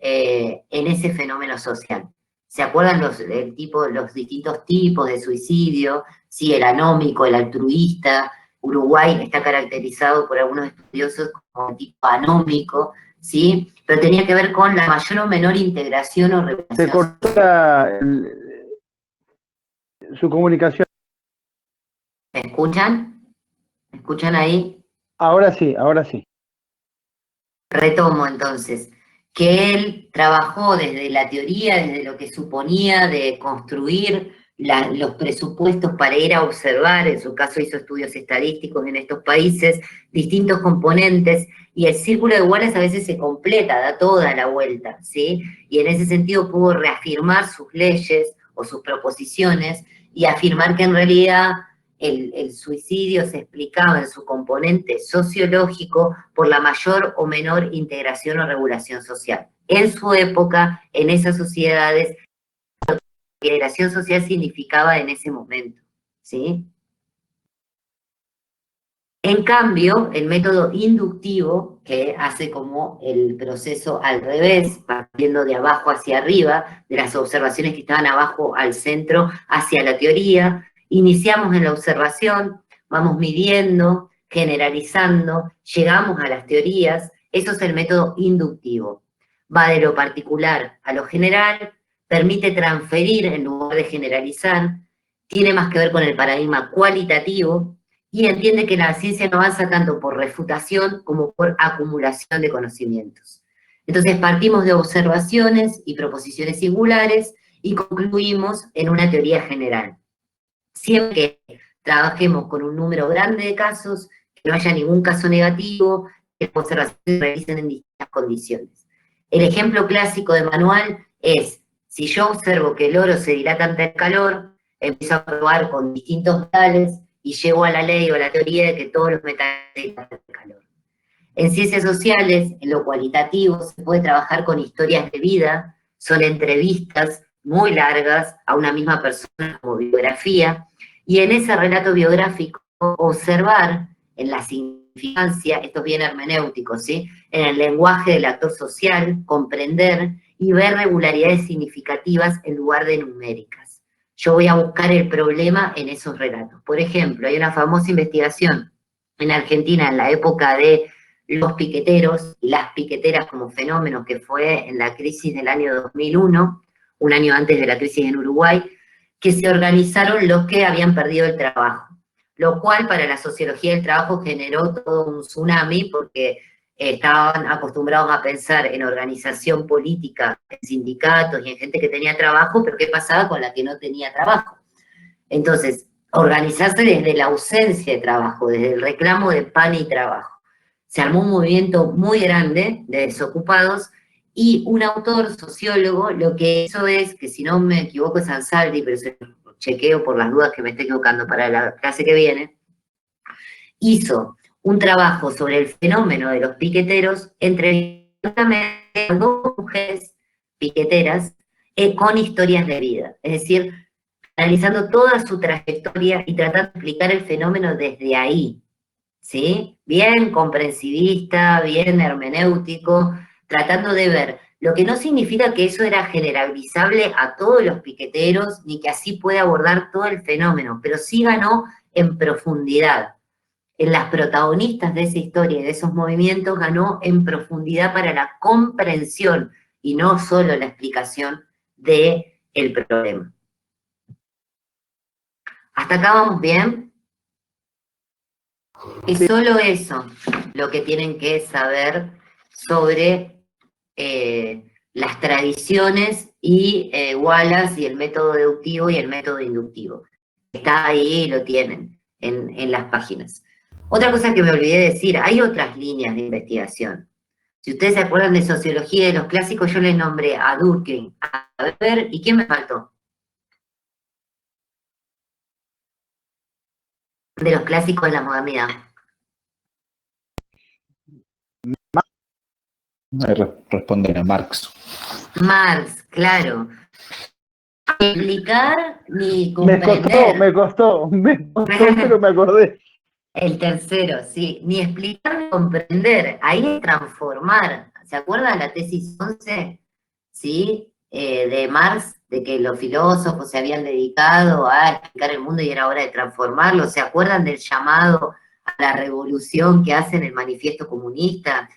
ese fenómeno social. ¿Se acuerdan los distintos tipos de suicidio? Sí, el anómico, el altruista. Uruguay está caracterizado por algunos estudiosos como el tipo anómico, ¿sí? Pero tenía que ver con la mayor o menor integración o regulación. Se corta su comunicación. ¿Me escuchan? ¿Me escuchan ahí? Ahora sí, ahora sí. Retomo entonces, que él trabajó desde la teoría, desde lo que suponía de construir los presupuestos para ir a observar, en su caso hizo estudios estadísticos en estos países, distintos componentes, y el círculo de Wallace a veces se completa, da toda la vuelta, ¿sí? Y en ese sentido pudo reafirmar sus leyes o sus proposiciones y afirmar que en realidad el suicidio se explicaba en su componente sociológico por la mayor o menor integración o regulación social. En su época, en esas sociedades, la integración social significaba en ese momento, ¿sí? En cambio, el método inductivo, que hace como el proceso al revés, partiendo de abajo hacia arriba, de las observaciones que estaban abajo al centro, hacia la teoría, iniciamos en la observación, vamos midiendo, generalizando, llegamos a las teorías, eso es el método inductivo. Va de lo particular a lo general, permite transferir en lugar de generalizar, tiene más que ver con el paradigma cualitativo, y entiende que la ciencia no avanza tanto por refutación como por acumulación de conocimientos. Entonces partimos de observaciones y proposiciones singulares y concluimos en una teoría general. Siempre que trabajemos con un número grande de casos, que no haya ningún caso negativo, que las observaciones se realicen en distintas condiciones. El ejemplo clásico de manual es, si yo observo que el oro se dilata ante el calor, empiezo a probar con distintos metales, y llego a la ley o a la teoría de que todos los metales dilatan el calor. En ciencias sociales, en lo cualitativo, se puede trabajar con historias de vida, son entrevistas muy largas a una misma persona como biografía, y en ese relato biográfico observar en la significancia, esto es bien hermenéutico, ¿sí? En el lenguaje del actor social, comprender y ver regularidades significativas en lugar de numéricas. Yo voy a buscar el problema en esos relatos. Por ejemplo, hay una famosa investigación en Argentina en la época de los piqueteros y las piqueteras como fenómeno que fue en la crisis del año 2001, un año antes de la crisis en Uruguay, que se organizaron los que habían perdido el trabajo, lo cual para la sociología del trabajo generó todo un tsunami porque estaban acostumbrados a pensar en organización política, en sindicatos y en gente que tenía trabajo, pero ¿qué pasaba con la que no tenía trabajo? Entonces, organizarse desde la ausencia de trabajo, desde el reclamo de pan y trabajo. Se armó un movimiento muy grande de desocupados y un autor sociólogo lo que hizo es, que si no me equivoco es Ansaldi, pero se lo chequeo por las dudas que me esté equivocando para la clase que viene, hizo un trabajo sobre el fenómeno de los piqueteros entre dos mujeres piqueteras con historias de vida. Es decir, analizando toda su trayectoria y tratando de explicar el fenómeno desde ahí, ¿sí? Bien comprensivista, bien hermenéutico, tratando de ver, lo que no significa que eso era generalizable a todos los piqueteros, ni que así puede abordar todo el fenómeno, pero sí ganó en profundidad. En las protagonistas de esa historia y de esos movimientos ganó en profundidad para la comprensión y no solo la explicación del problema. ¿Hasta acá vamos bien? Es solo eso lo que tienen que saber sobre las tradiciones y Wallace y el método deductivo y el método inductivo. Está ahí, lo tienen en las páginas. Otra cosa que me olvidé de decir, hay otras líneas de investigación. Si ustedes se acuerdan de sociología de los clásicos, yo les nombré a Durkheim, a Weber, ¿y quién me faltó? De los clásicos de la modernidad. Responden a Marx. Marx, claro. Explicar ni comprender. Me costó, pero me acordé. El tercero, sí. Ni explicar ni comprender. Ahí es transformar. ¿Se acuerdan la tesis 11? ¿Sí? De Marx, de que los filósofos se habían dedicado a explicar el mundo y era hora de transformarlo. ¿Se acuerdan del llamado a la revolución que hace en el manifiesto comunista?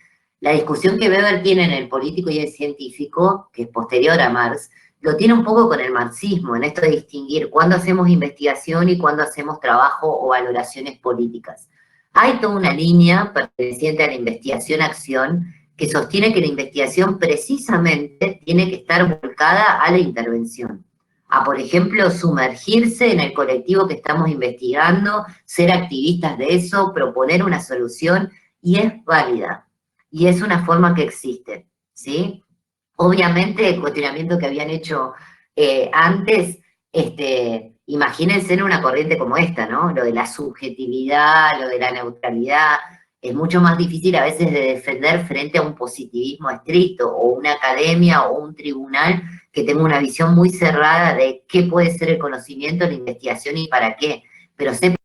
La discusión que Weber tiene en el político y el científico, que es posterior a Marx, lo tiene un poco con el marxismo, en esto de distinguir cuándo hacemos investigación y cuándo hacemos trabajo o valoraciones políticas. Hay toda una línea perteneciente a la investigación-acción que sostiene que la investigación precisamente tiene que estar volcada a la intervención. A, por ejemplo, sumergirse en el colectivo que estamos investigando, ser activistas de eso, proponer una solución, y es válida. Y es una forma que existe, ¿sí? Obviamente el cuestionamiento que habían hecho antes, imagínense en una corriente como esta, ¿no? Lo de la subjetividad, lo de la neutralidad, es mucho más difícil a veces de defender frente a un positivismo estricto, o una academia, o un tribunal que tenga una visión muy cerrada de qué puede ser el conocimiento, la investigación y para qué. Pero sepa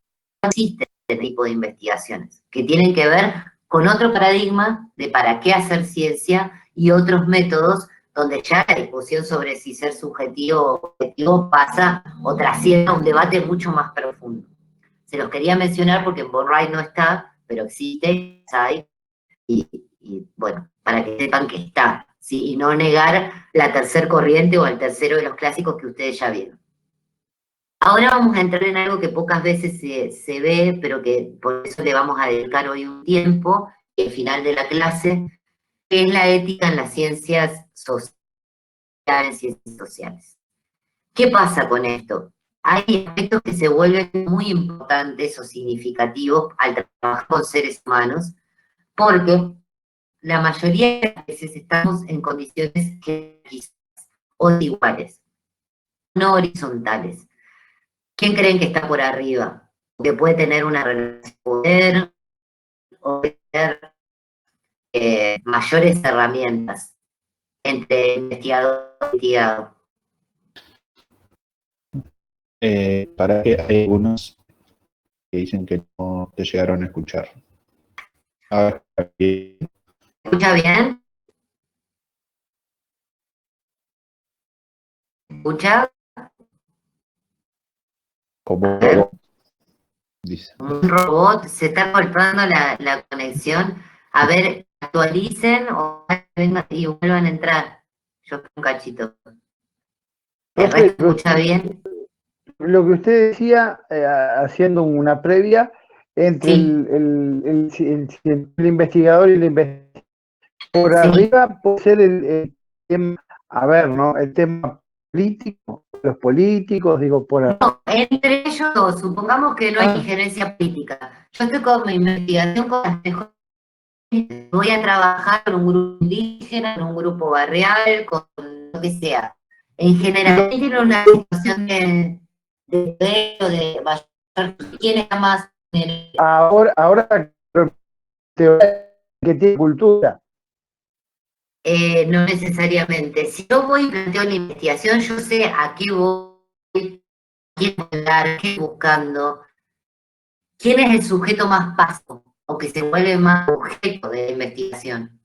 que existe este tipo de investigaciones, que tienen que ver con otro paradigma de para qué hacer ciencia y otros métodos donde ya la discusión sobre si ser subjetivo o objetivo pasa o trasciende a un debate mucho más profundo. Se los quería mencionar porque en Bornwright no está, pero existe, ¿sabes? Y bueno, para que sepan que está, ¿sí? Y no negar la tercer corriente o el tercero de los clásicos que ustedes ya vieron. Ahora vamos a entrar en algo que pocas veces se ve, pero que por eso le vamos a dedicar hoy un tiempo, el final de la clase, que es la ética en las ciencias sociales. ¿Qué pasa con esto? Hay aspectos que se vuelven muy importantes o significativos al trabajar con seres humanos, porque la mayoría de las veces estamos en condiciones o iguales, no horizontales. ¿Quién creen que está por arriba? Que puede tener una relación de poder o tener mayores herramientas entre investigador y investigado. Para que hay algunos que dicen que no te llegaron a escuchar. A ver, ¿Escucha bien? ¿Escucha? como dice. Un robot, se está cortando la conexión. A ver, actualicen o vengan y vuelvan a entrar. Yo un cachito. ¿El resto escucha bien? Lo que usted decía, haciendo una previa, entre Sí. el investigador y el investigador, por Sí. arriba puede ser el tema, a ver, ¿no? El tema político, los políticos, digo, por arriba. No, entre ellos, supongamos que no hay injerencia política. Yo estoy con mi investigación con las mejores. Voy a trabajar con un grupo indígena, con un grupo barrial, con lo que sea. En general, tiene una situación de mayor, ¿quién está más? Ahora que tiene cultura. No necesariamente. Si yo voy y planteo la investigación, yo sé a qué voy, quién hablar, qué estoy buscando, quién es el sujeto más paso o que se vuelve más objeto de la investigación.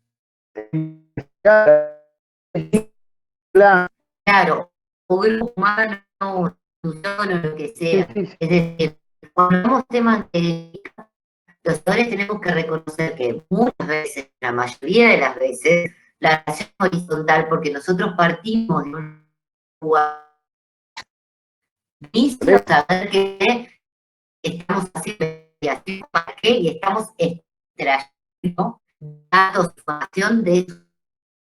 Claro, o grupo humano, o institución, o lo que sea. Es decir, cuando hablamos temas de los historiadores tenemos que reconocer que muchas veces, la mayoría de las veces, la relación es horizontal porque nosotros partimos de un lugar mismo, saber que estamos haciendo investigación para qué y estamos extrayendo datos, información de esos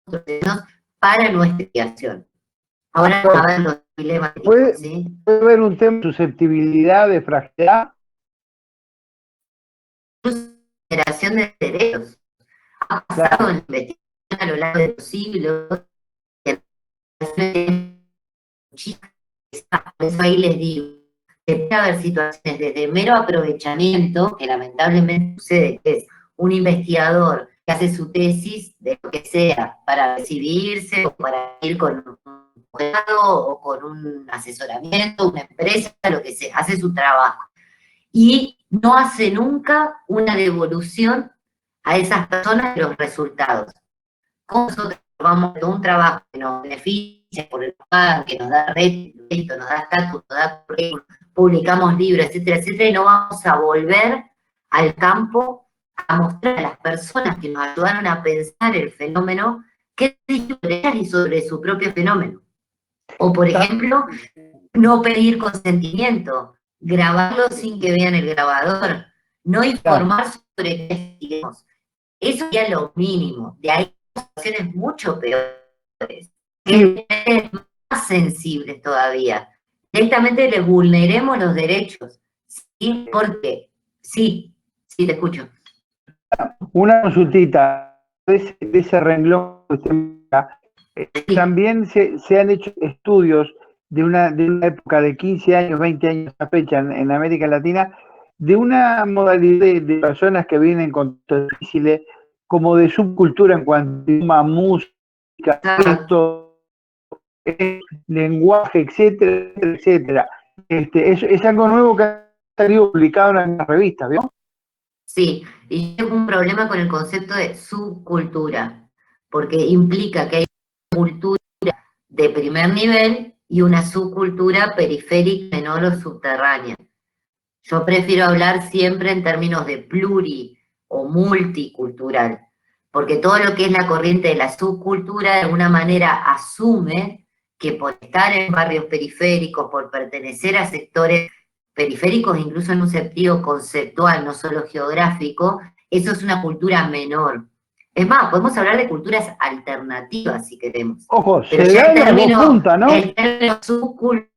procesos para nuestra investigación. Ahora a ver los dilemas. ¿Puede haber un tema de susceptibilidad, de fragilidad? Generación de derechos. Ha pasado en la investigación a lo largo de los siglos. Por eso ahí les digo, que puede haber situaciones desde mero aprovechamiento, que lamentablemente sucede, que es un investigador que hace su tesis de lo que sea, para recibirse o para ir con un abogado o con un asesoramiento, una empresa, lo que sea, hace su trabajo. Y no hace nunca una devolución a esas personas de los resultados. ¿Cómo nosotros vamos a un trabajo que nos beneficia por el pago, que nos da rédito, nos da estatus, nos da currículum, publicamos libros, etcétera, etcétera, y no vamos a volver al campo a mostrar a las personas que nos ayudaron a pensar el fenómeno qué y sobre su propio fenómeno? O, por ejemplo, no pedir consentimiento, grabarlo sin que vean el grabador, no informar sobre qué investigamos. Eso ya es lo mínimo. De ahí situaciones mucho peores, que más sensibles todavía. Directamente les vulneremos los derechos. ¿Sí? Porque, sí, te escucho. Una consultita de ese renglón que usted mira, también se han hecho estudios de una época de 15 años, 20 años a fecha en América Latina, de una modalidad de personas que vienen con difíciles, como de subcultura en cuanto a música, texto, lenguaje, etcétera, etcétera. Es algo nuevo que ha salido publicado en las revistas, ¿vio? Sí, y tengo un problema con el concepto de subcultura, porque implica que hay una cultura de primer nivel y una subcultura periférica, menor o subterránea. Yo prefiero hablar siempre en términos de pluri o multicultural, porque todo lo que es la corriente de la subcultura de alguna manera asume que por estar en barrios periféricos, por pertenecer a sectores periféricos, incluso en un sentido conceptual, no solo geográfico, eso es una cultura menor. Es más, podemos hablar de culturas alternativas si queremos. Ojo, pero se ya da las dos puntas, ¿no? el término subcultura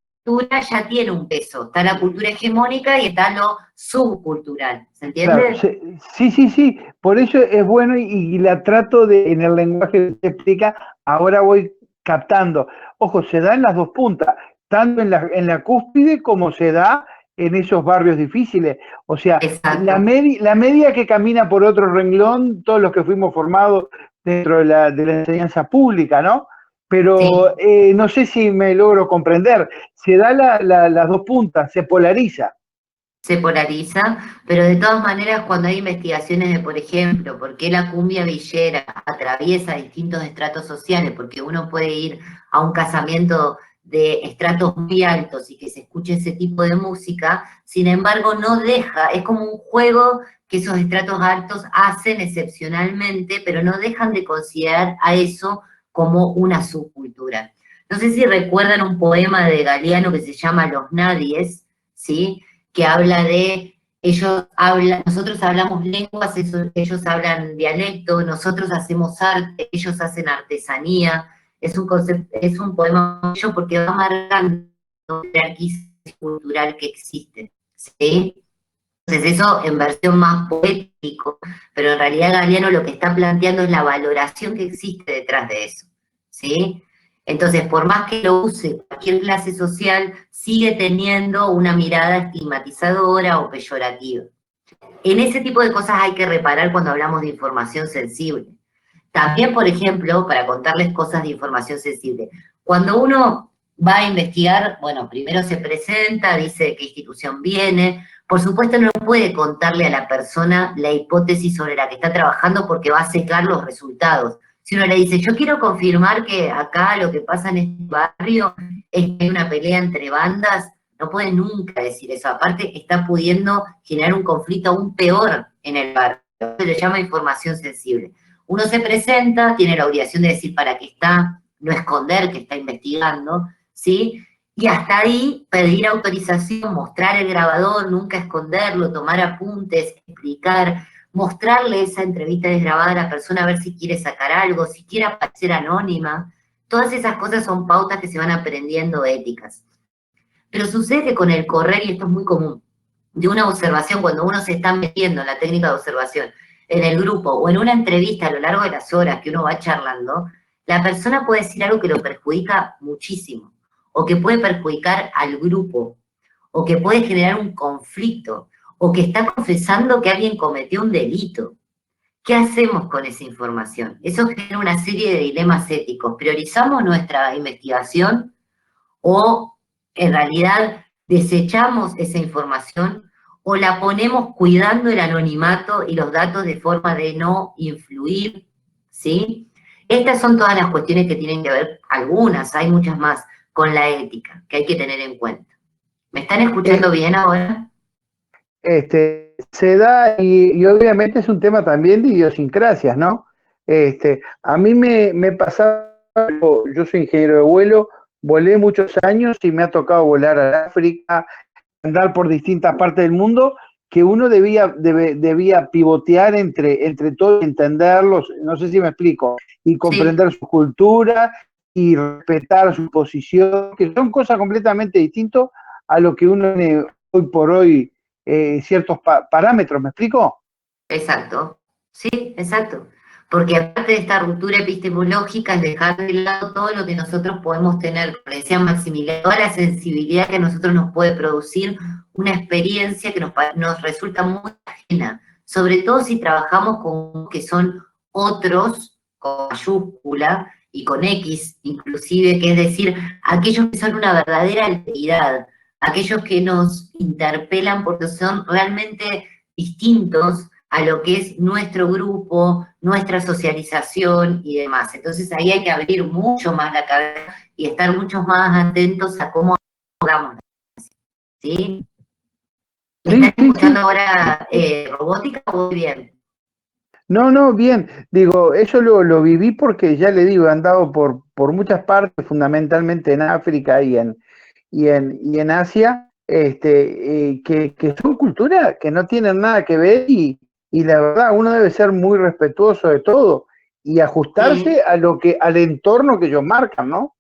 ya tiene un peso. Está la cultura hegemónica y está lo subcultural. ¿Se entiende? Claro, sí. Por eso es bueno y la trato en el lenguaje que se explica, ahora voy captando. Ojo, se da en las dos puntas, tanto en la cúspide como se da en esos barrios difíciles. O sea, la media que camina por otro renglón, todos los que fuimos formados dentro de la enseñanza pública, ¿no? pero no sé si me logro comprender. Se da las dos puntas, se polariza. Se polariza, pero de todas maneras cuando hay investigaciones de, por ejemplo, por qué la cumbia villera atraviesa distintos estratos sociales, porque uno puede ir a un casamiento de estratos muy altos y que se escuche ese tipo de música, sin embargo no deja, es como un juego que esos estratos altos hacen excepcionalmente, pero no dejan de considerar a eso como una subcultura. No sé si recuerdan un poema de Galeano que se llama Los Nadies, ¿sí?, que habla de, nosotros hablamos lenguas, ellos hablan dialecto, nosotros hacemos arte, ellos hacen artesanía. Es un poema bello porque va marcando la jerarquía cultural que existe, ¿sí? Entonces eso en versión más poético, pero en realidad Galeano lo que está planteando es la valoración que existe detrás de eso, ¿sí? Entonces, por más que lo use cualquier clase social, sigue teniendo una mirada estigmatizadora o peyorativa. En ese tipo de cosas hay que reparar cuando hablamos de información sensible. También, por ejemplo, para contarles cosas de información sensible, cuando uno va a investigar, bueno, primero se presenta, dice de qué institución viene, por supuesto no puede contarle a la persona la hipótesis sobre la que está trabajando porque va a secar los resultados. Si uno le dice, yo quiero confirmar que acá lo que pasa en este barrio es que hay una pelea entre bandas, no puede nunca decir eso. Aparte, está pudiendo generar un conflicto aún peor en el barrio. Se le llama información sensible. Uno se presenta, tiene la obligación de decir para qué está, no esconder que está investigando, ¿sí? Y hasta ahí pedir autorización, mostrar el grabador, nunca esconderlo, tomar apuntes, explicar, mostrarle esa entrevista desgrabada a la persona a ver si quiere sacar algo, si quiere aparecer anónima. Todas esas cosas son pautas que se van aprendiendo éticas. Pero sucede que con el correr, y esto es muy común, de una observación, cuando uno se está metiendo en la técnica de observación, en el grupo o en una entrevista a lo largo de las horas que uno va charlando, la persona puede decir algo que lo perjudica muchísimo, o que puede perjudicar al grupo, o que puede generar un conflicto, o que está confesando que alguien cometió un delito. ¿Qué hacemos con esa información? Eso genera una serie de dilemas éticos. ¿Priorizamos nuestra investigación o en realidad desechamos esa información o la ponemos cuidando el anonimato y los datos de forma de no influir? ¿Sí? Estas son todas las cuestiones que tienen que ver, algunas, hay muchas más, con la ética, que hay que tener en cuenta. ¿Me están escuchando bien ahora? Se da, y obviamente es un tema también de idiosincrasias, ¿no? A mí me pasaba, yo soy ingeniero de vuelo, volé muchos años y me ha tocado volar a África, andar por distintas partes del mundo, que uno debía pivotear entre todos, entenderlos, no sé si me explico, y comprender su cultura y respetar su posición, que son cosas completamente distintas a lo que uno hoy por hoy ciertos parámetros, ¿me explico? Exacto, sí, exacto. Porque aparte de esta ruptura epistemológica es dejar de lado todo lo que nosotros podemos tener, como decía Maximiliano, toda la sensibilidad que a nosotros nos puede producir una experiencia que nos resulta muy ajena, sobre todo si trabajamos con que son otros, con mayúscula y con X inclusive, que es decir, aquellos que son una verdadera alteridad, aquellos que nos interpelan porque son realmente distintos a lo que es nuestro grupo, nuestra socialización y demás. Entonces ahí hay que abrir mucho más la cabeza y estar mucho más atentos a cómo abordamos. ¿Sí? ¿Están escuchando ahora robótica o bien? No, bien. Digo, eso lo viví porque ya le digo, he andado por muchas partes, fundamentalmente en África y en Asia, que son culturas que no tienen nada que ver y la verdad uno debe ser muy respetuoso de todo y ajustarse al entorno que ellos marcan, ¿no?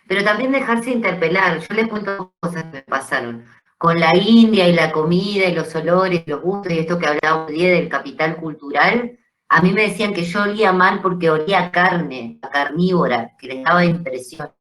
Pero también dejarse interpelar. Yo les cuento cosas que me pasaron. Con la India y la comida y los olores, los gustos y esto que hablaba hoy del capital cultural, a mí me decían que yo olía mal porque olía a carne, a carnívora, que les daba impresión.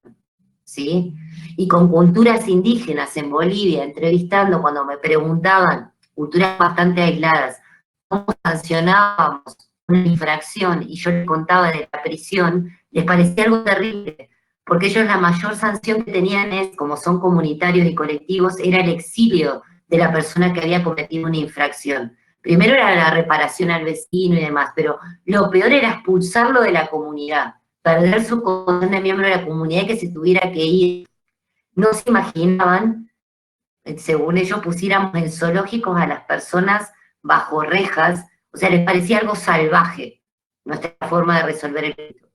¿Sí? Y con culturas indígenas en Bolivia, entrevistando, cuando me preguntaban, culturas bastante aisladas, cómo sancionábamos una infracción, y yo les contaba de la prisión, les parecía algo terrible, porque ellos la mayor sanción que tenían es, como son comunitarios y colectivos, era el exilio de la persona que había cometido una infracción. Primero era la reparación al vecino y demás, pero lo peor era expulsarlo de la comunidad, perder su condición de miembro de la comunidad y que se tuviera que ir. No se imaginaban, según ellos, pusiéramos en zoológicos a las personas bajo rejas, o sea, les parecía algo salvaje nuestra forma de resolver el conflicto.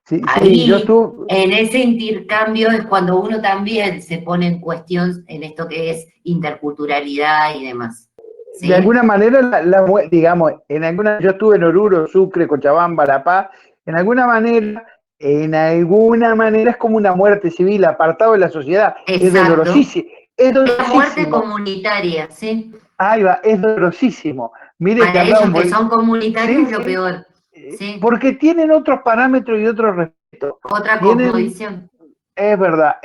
Sí, Ahí, yo estuve, en ese intercambio es cuando uno también se pone en cuestión en esto que es interculturalidad y demás. ¿Sí? de alguna manera, digamos, yo estuve en Oruro, Sucre, Cochabamba, La Paz, en alguna manera es como una muerte civil, apartado de la sociedad. Exacto. Es dolorosísimo. Es La muerte dolorosísimo. comunitaria, ¿sí? Ahí va, es dolorosísimo. Mire que Para ellos hablamos, que son comunitarios sí, es lo sí, peor. ¿Sí? porque tienen otros parámetros y otro respeto. Otra Tienen, cosmovisión. es verdad,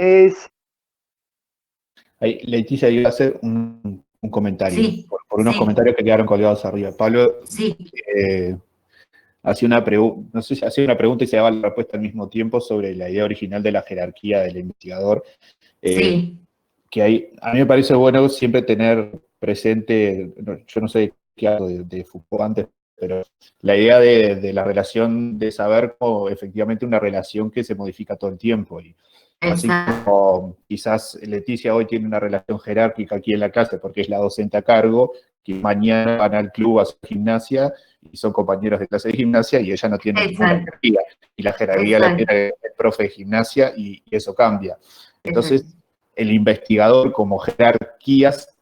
Ahí, Leticia iba a hacer un comentario, Sí, por unos sí, comentarios que quedaron colgados arriba. Pablo sí, hacía una pregunta, no sé si hacía una pregunta y se daba la respuesta al mismo tiempo sobre la idea original de la jerarquía del investigador. sí, Que a mí me parece bueno siempre tener presente, yo no sé qué hago de Foucault antes, pero la idea de la relación de saber como efectivamente una relación que se modifica todo el tiempo. Y así exacto, como quizás Leticia hoy tiene una relación jerárquica aquí en la clase porque es la docente a cargo, que mañana van al club a hacer gimnasia y son compañeros de clase de gimnasia y ella no tiene ninguna exacto, jerarquía. Y la jerarquía la tiene el profe de gimnasia y eso cambia. Entonces, el investigador como jerarquías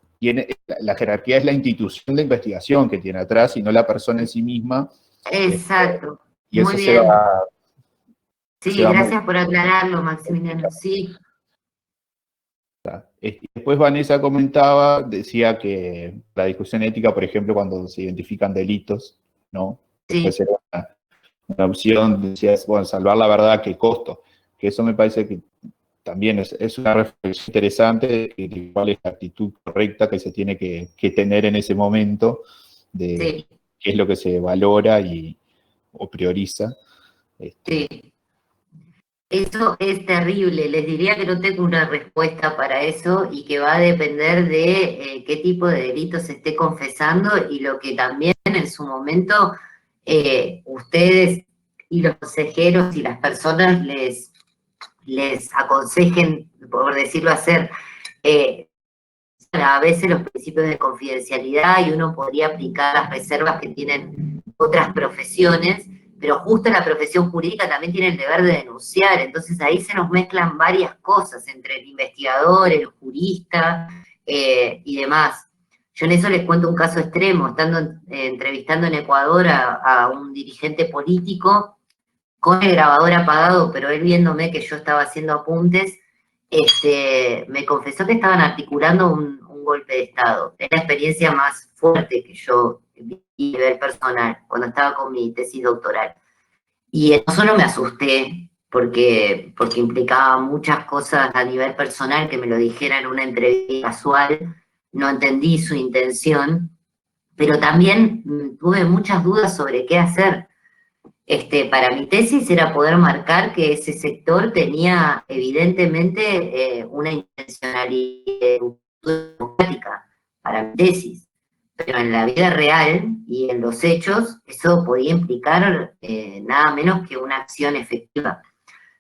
la jerarquía es la institución de investigación que tiene atrás y no la persona en sí misma. exacto. Y Muy eso bien. Sí, se va gracias por aclararlo, Maximiliano. Sí, Y después Vanessa comentaba, decía que la discusión ética, por ejemplo, cuando se identifican delitos, ¿no? Puede sí, ser una opción, decías, bueno, salvar la verdad, ¿a qué costo? Que eso me parece que también es una reflexión interesante de cuál es la actitud correcta que se tiene que tener en ese momento, de sí, qué es lo que se valora o prioriza. sí. Eso es terrible. Les diría que no tengo una respuesta para eso y que va a depender de qué tipo de delito se esté confesando y lo que también en su momento ustedes y los consejeros y las personas les aconsejen, por decirlo así, a veces los principios de confidencialidad y uno podría aplicar las reservas que tienen otras profesiones, pero justo la profesión jurídica también tiene el deber de denunciar, entonces ahí se nos mezclan varias cosas entre el investigador, el jurista y demás. Yo en eso les cuento un caso extremo, estando entrevistando en Ecuador a un dirigente político con el grabador apagado, pero él viéndome que yo estaba haciendo apuntes, me confesó que estaban articulando un golpe de Estado. Es la experiencia más fuerte que yo vi a nivel personal cuando estaba con mi tesis doctoral. Y no solo me asusté, porque implicaba muchas cosas a nivel personal que me lo dijera en una entrevista casual, no entendí su intención, pero también tuve muchas dudas sobre qué hacer. Para mi tesis era poder marcar que ese sector tenía evidentemente una intencionalidad democrática para mi tesis, pero en la vida real y en los hechos eso podía implicar nada menos que una acción efectiva.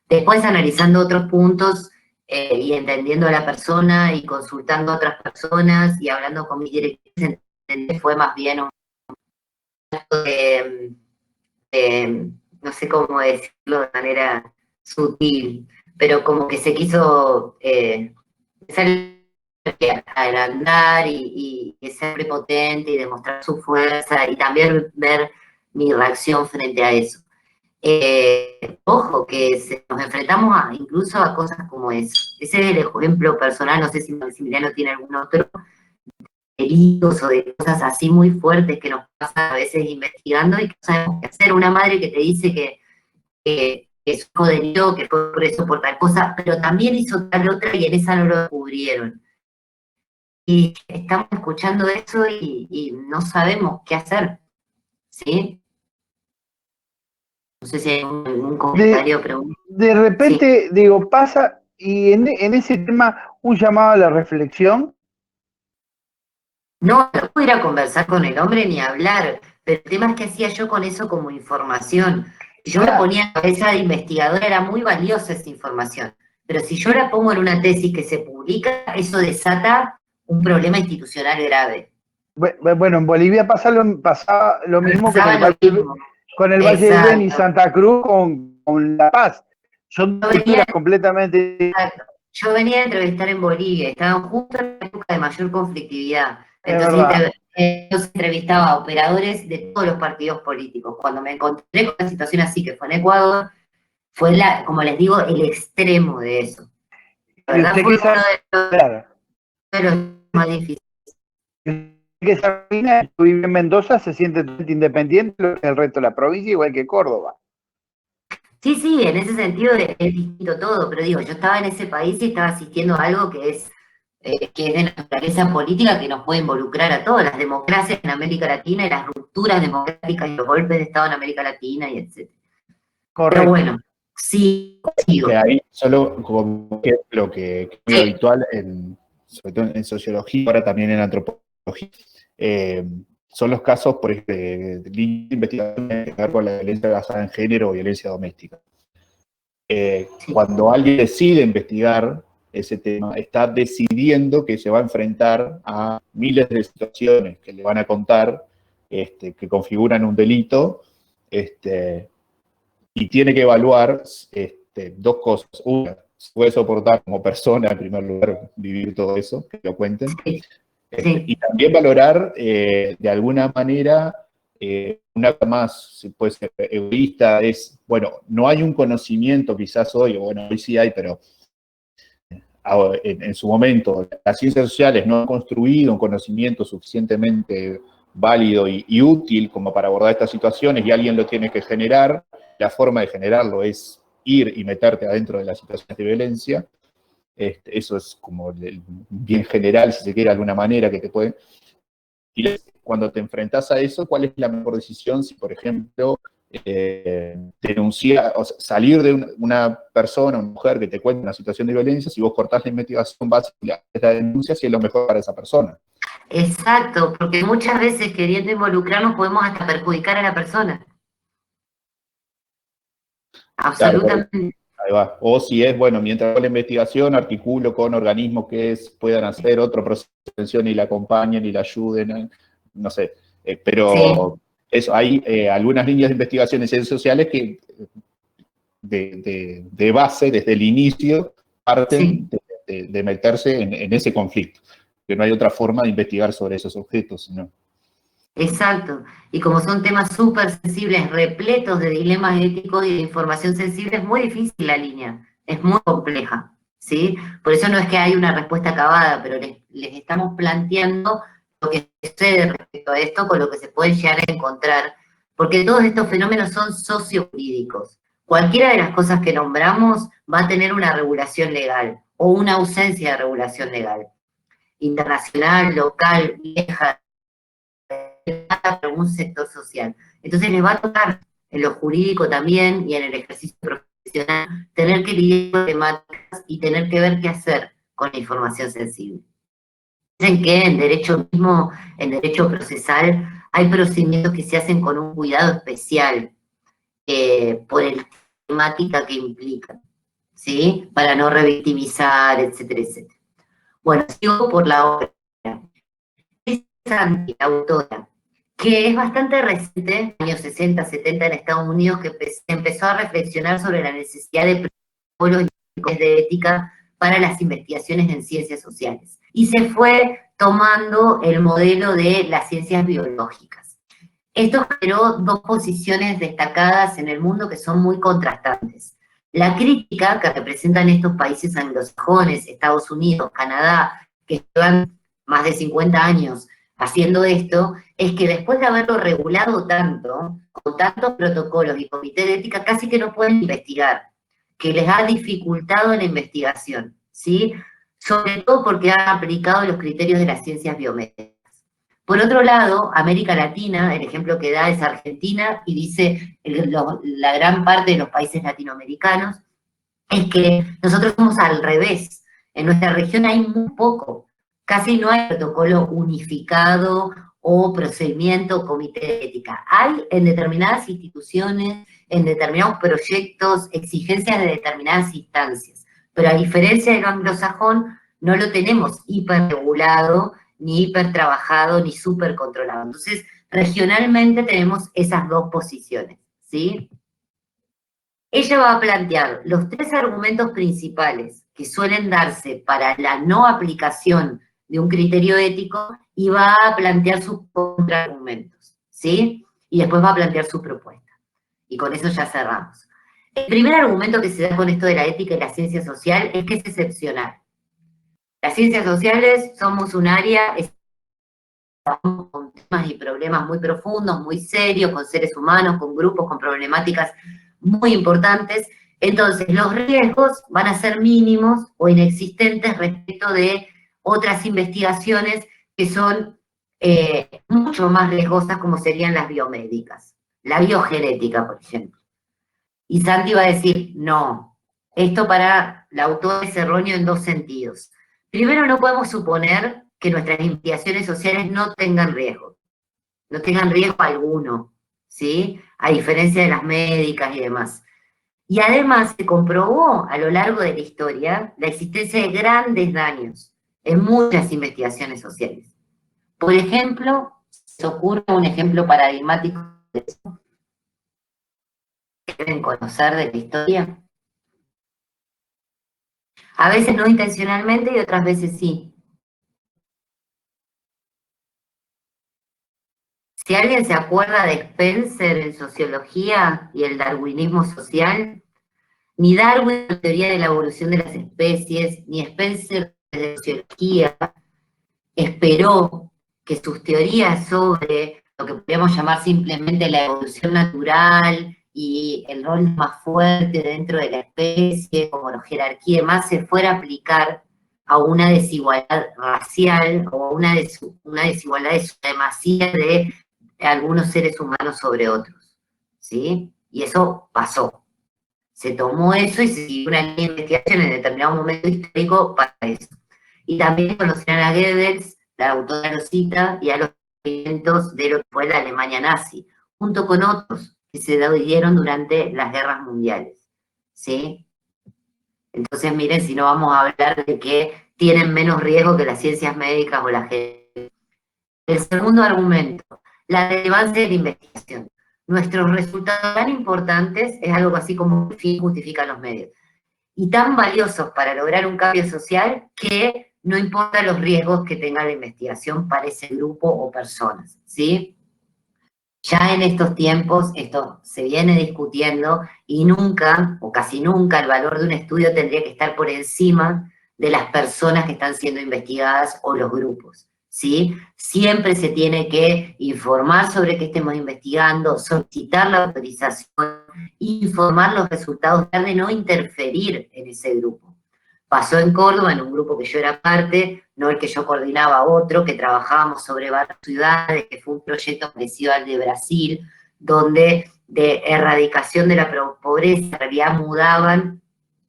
Después analizando otros puntos y entendiendo a la persona y consultando a otras personas y hablando con mis directores, fue más bien un acto de no sé cómo decirlo de manera sutil, pero como que se quiso agrandar y ser prepotente y demostrar su fuerza y también ver mi reacción frente a eso. Ojo, que nos enfrentamos incluso a cosas como eso. Ese es el ejemplo personal, no sé si Maximiliano tiene algún otro, delitos o de cosas así muy fuertes que nos pasan a veces investigando y que no sabemos qué hacer. Una madre que te dice que su hijo deliró, que fue preso por tal cosa, pero también hizo tal otra y en esa no lo descubrieron. Y estamos escuchando eso y no sabemos qué hacer, ¿sí? No sé si hay algún comentario o pregunta. De repente, digo, pasa, y en ese tema, un llamado a la reflexión. No puedo ir a conversar con el hombre ni hablar, pero el tema es que hacía yo con eso como información. Si yo me ponía en cabeza de investigadora, era muy valiosa esa información. Pero si yo la pongo en una tesis que se publica, eso desata un problema institucional grave. Bueno, en Bolivia pasaba lo mismo con el Valle del Beni y Exacto. Santa Cruz con La Paz. Son culturas completamente... Yo venía a entrevistar en Bolivia, estaban justo en la época de mayor conflictividad. Es Entonces verdad. entrevistaba a operadores de todos los partidos políticos. Cuando me encontré con una situación así, que fue en Ecuador, fue, como les digo, el extremo de eso. La verdad fue uno de los más difíciles. Que Sabina vive en Mendoza, se siente totalmente independiente del resto de la provincia, igual que Córdoba. Sí, en ese sentido es distinto todo, pero digo, yo estaba en ese país y estaba asistiendo a algo que es de naturaleza política que nos puede involucrar a todas las democracias en América Latina y las rupturas democráticas y los golpes de Estado en América Latina y etc. Correcto. Pero bueno, sí, digo. Ahí solo como ejemplo que es muy habitual, sobre todo en sociología, ahora también en antropología, son los casos, por ejemplo, de investigación que ver con la violencia basada en género o violencia doméstica. Cuando alguien decide investigar ese tema, está decidiendo que se va a enfrentar a miles de situaciones que le van a contar, que configuran un delito, y tiene que evaluar dos cosas. Una, si puede soportar como persona, en primer lugar, vivir todo eso, que lo cuenten. Y también valorar, de alguna manera, una cosa más, si puede ser egoísta, es, bueno, no hay un conocimiento quizás hoy, o bueno, hoy sí hay, pero en su momento las ciencias sociales no han construido un conocimiento suficientemente válido y útil como para abordar estas situaciones y alguien lo tiene que generar. La forma de generarlo es ir y meterte adentro de las situaciones de violencia. Eso es como el bien general, si se quiere, de alguna manera que te puede... Y cuando te enfrentas a eso, ¿cuál es la mejor decisión? Si, por ejemplo, denunciar, o sea, salir de una persona, una mujer que te cuenta una situación de violencia, si vos cortás la investigación básica de la denuncia, si es lo mejor para esa persona. Exacto, porque muchas veces queriendo involucrarnos podemos hasta perjudicar a la persona. Absolutamente. Claro, ahí va. O si es, bueno, mientras hago la investigación, articulo con organismos que puedan hacer otro proceso de prevención y la acompañen y la ayuden, no sé. Pero eso, hay algunas líneas de investigación en ciencias sociales que de base, desde el inicio, parten de meterse en ese conflicto. Que no hay otra forma de investigar sobre esos objetos, ¿no? Exacto. Y como son temas súper sensibles, repletos de dilemas éticos y de información sensible, es muy difícil la línea. Es muy compleja, ¿sí? Por eso no es que hay una respuesta acabada, pero les estamos planteando lo que sucede respecto a esto con lo que se puede llegar a encontrar. Porque todos estos fenómenos son sociojurídicos. Cualquiera de las cosas que nombramos va a tener una regulación legal o una ausencia de regulación legal. Internacional, local, vieja, para un sector social. Entonces les va a tocar en lo jurídico también y en el ejercicio profesional tener que lidiar con temáticas y tener que ver qué hacer con la información sensible. Dicen que en derecho mismo, en derecho procesal, hay procedimientos que se hacen con un cuidado especial por la temática que implican, ¿sí? Para no revictimizar, etcétera, etcétera. Bueno, sigo por la obra. Es Santi, la autora, que es bastante reciente, años 60, 70 en Estados Unidos, que empezó a reflexionar sobre la necesidad de protocolos de ética para las investigaciones en ciencias sociales. Y se fue tomando el modelo de las ciencias biológicas. Esto generó dos posiciones destacadas en el mundo que son muy contrastantes. La crítica que representan estos países anglosajones, Estados Unidos, Canadá, que llevan más de 50 años haciendo esto, es que después de haberlo regulado tanto, con tantos protocolos y comité de ética, casi que no pueden investigar, que les ha dificultado la investigación, ¿sí? Sobre todo porque han aplicado los criterios de las ciencias biomédicas. Por otro lado, América Latina, el ejemplo que da es Argentina, y dice la gran parte de los países latinoamericanos, es que nosotros somos al revés. En nuestra región hay muy poco, casi no hay protocolo unificado o procedimiento, comité de ética. Hay en determinadas instituciones, en determinados proyectos, exigencias de determinadas instancias, pero a diferencia del anglosajón, no lo tenemos hiperregulado, ni hipertrabajado, ni supercontrolado. Entonces, regionalmente tenemos esas dos posiciones, ¿sí? Ella va a plantear los 3 argumentos principales que suelen darse para la no aplicación de un criterio ético y va a plantear sus contraargumentos, ¿sí? Y después va a plantear su propuesta. Y con eso ya cerramos. El primer argumento que se da con esto de la ética y la ciencia social es que es excepcional. Las ciencias sociales somos un área con temas y problemas muy profundos, muy serios, con seres humanos, con grupos, con problemáticas muy importantes. Entonces, los riesgos van a ser mínimos o inexistentes respecto de otras investigaciones que son mucho más riesgosas, como serían las biomédicas, la biogenética, por ejemplo. Y Santi va a decir, no, esto para la autora es erróneo en 2 sentidos. Primero, no podemos suponer que nuestras investigaciones sociales no tengan riesgo alguno, ¿sí? A diferencia de las médicas y demás. Y además se comprobó a lo largo de la historia la existencia de grandes daños en muchas investigaciones sociales. Por ejemplo, se ocurre un ejemplo paradigmático de eso que deben conocer de la historia. A veces no intencionalmente y otras veces sí. Si alguien se acuerda de Spencer en sociología y el darwinismo social, ni Darwin en la teoría de la evolución de las especies, ni Spencer de sociología esperó que sus teorías sobre lo que podríamos llamar simplemente la evolución natural y el rol más fuerte dentro de la especie, como la jerarquía y demás, se fuera a aplicar a una desigualdad racial o una desigualdad de supremacía de algunos seres humanos sobre otros, ¿sí? Y eso pasó. Se tomó eso y se siguió una línea de investigación en determinado momento histórico para eso. Y también conocieron a Goebbels, la autora lo cita, y a los movimientos de lo que fue la Alemania nazi, junto con otros que se dieron durante las guerras mundiales, ¿sí? Entonces, miren, si no vamos a hablar de que tienen menos riesgo que las ciencias médicas o la genética. El segundo argumento, la relevancia de la investigación. Nuestros resultados tan importantes es algo así como el fin justifica los medios. Y tan valiosos para lograr un cambio social que no importa los riesgos que tenga la investigación para ese grupo o personas, ¿sí? Ya en estos tiempos esto se viene discutiendo y nunca, o casi nunca, el valor de un estudio tendría que estar por encima de las personas que están siendo investigadas o los grupos, ¿sí? Siempre se tiene que informar sobre qué estemos investigando, solicitar la autorización, informar los resultados, tratar de no interferir en ese grupo. Pasó en Córdoba, en un grupo que yo era parte, no el que yo coordinaba, otro, que trabajábamos sobre varias ciudades, que fue un proyecto parecido al de Brasil, donde de erradicación de la pobreza, en realidad mudaban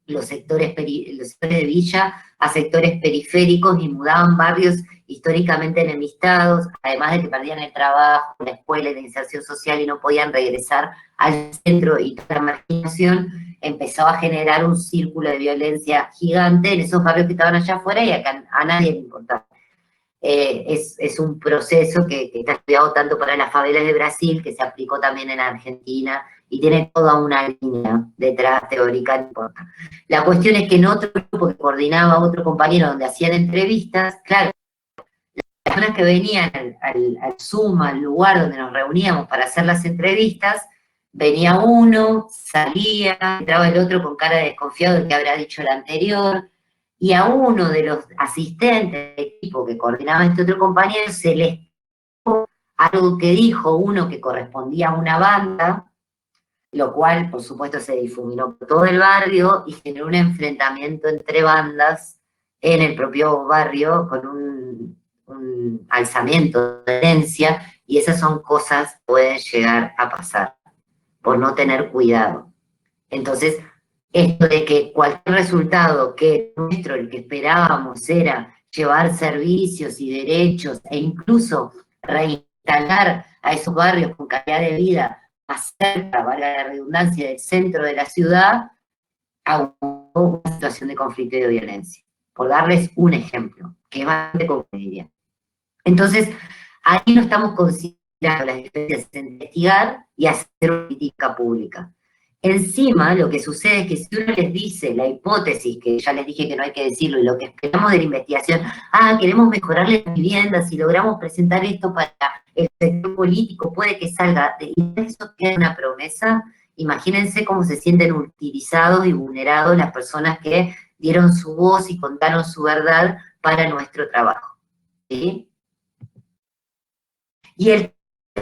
los sectores de villa a sectores periféricos y mudaban barrios históricamente enemistados, además de que perdían el trabajo, la escuela y la inserción social y no podían regresar al centro, y toda la marginación empezó a generar un círculo de violencia gigante en esos barrios que estaban allá afuera y a nadie le importaba. Es un proceso que está estudiado tanto para las favelas de Brasil, que se aplicó también en Argentina, y tiene toda una línea detrás teórica, no importa. La cuestión es que en otro grupo que coordinaba otro compañero donde hacían entrevistas, claro, las personas que venían al Zoom, al lugar donde nos reuníamos para hacer las entrevistas, venía uno, salía, entraba el otro con cara de desconfiado de que habrá dicho el anterior, y a uno de los asistentes del equipo que coordinaba este otro compañero se le escapó algo que dijo uno que correspondía a una banda, lo cual, por supuesto, se difuminó por todo el barrio y generó un enfrentamiento entre bandas en el propio barrio con un alzamiento de herencia, y esas son cosas que pueden llegar a pasar por no tener cuidado. Entonces, esto de que cualquier resultado que nuestro, el que esperábamos, era llevar servicios y derechos e incluso reinstalar a esos barrios con calidad de vida más cerca, valga la redundancia, del centro de la ciudad, aumentó una situación de conflicto y de violencia. Por darles un ejemplo, que es bastante común. Entonces, ahí no estamos considerando las diferencias en investigar y hacer política pública. Encima, lo que sucede es que si uno les dice la hipótesis, que ya les dije que no hay que decirlo, y lo que esperamos de la investigación, queremos mejorarle las viviendas, si logramos presentar esto para el sector político, puede que salga, y eso queda una promesa. Imagínense cómo se sienten utilizados y vulnerados las personas que dieron su voz y contaron su verdad para nuestro trabajo, ¿sí? Y el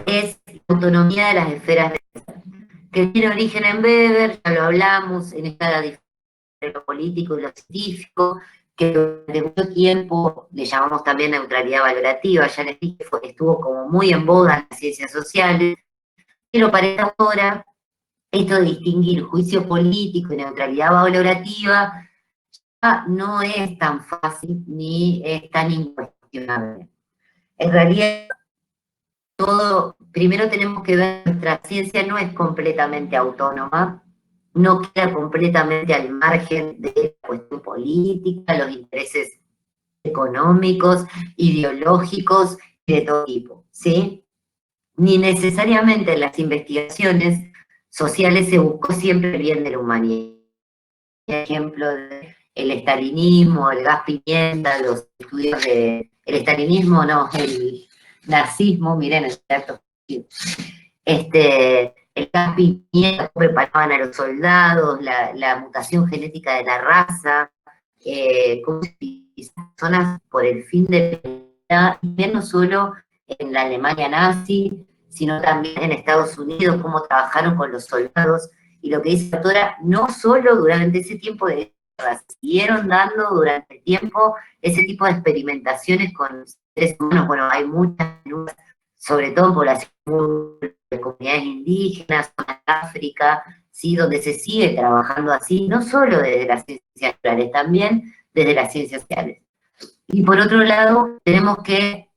es la autonomía de las esferas de que tiene origen en Weber, ya lo hablamos, en esta diferencia entre lo político y lo científico, que durante mucho tiempo le llamamos también neutralidad valorativa, ya les dije, estuvo como muy en boga en las ciencias sociales, pero para esta hora, esto de distinguir juicio político y neutralidad valorativa no es tan fácil ni es tan incuestionable. En realidad, primero tenemos que ver que nuestra ciencia no es completamente autónoma, no queda completamente al margen de la cuestión política, los intereses económicos, ideológicos y de todo tipo, ¿sí? Ni necesariamente en las investigaciones sociales se buscó siempre el bien de la humanidad. Por ejemplo, el estalinismo, el gas pimienta, los estudios de... El estalinismo, no, el nazismo, miren, el teatro. El gas pimienta, preparaban a los soldados, la mutación genética de la raza, cómo se utilizaban personas por el fin de la humanidad, no solo en la Alemania nazi, sino también en Estados Unidos, cómo trabajaron con los soldados, y lo que dice la autora, no solo durante ese tiempo de guerra, siguieron dando durante el tiempo ese tipo de experimentaciones con seres humanos. Bueno, hay muchas, sobre todo en poblaciones de comunidades indígenas, en África, ¿sí? Donde se sigue trabajando así, no solo desde las ciencias naturales, también desde las ciencias sociales. Y por otro lado, tenemos que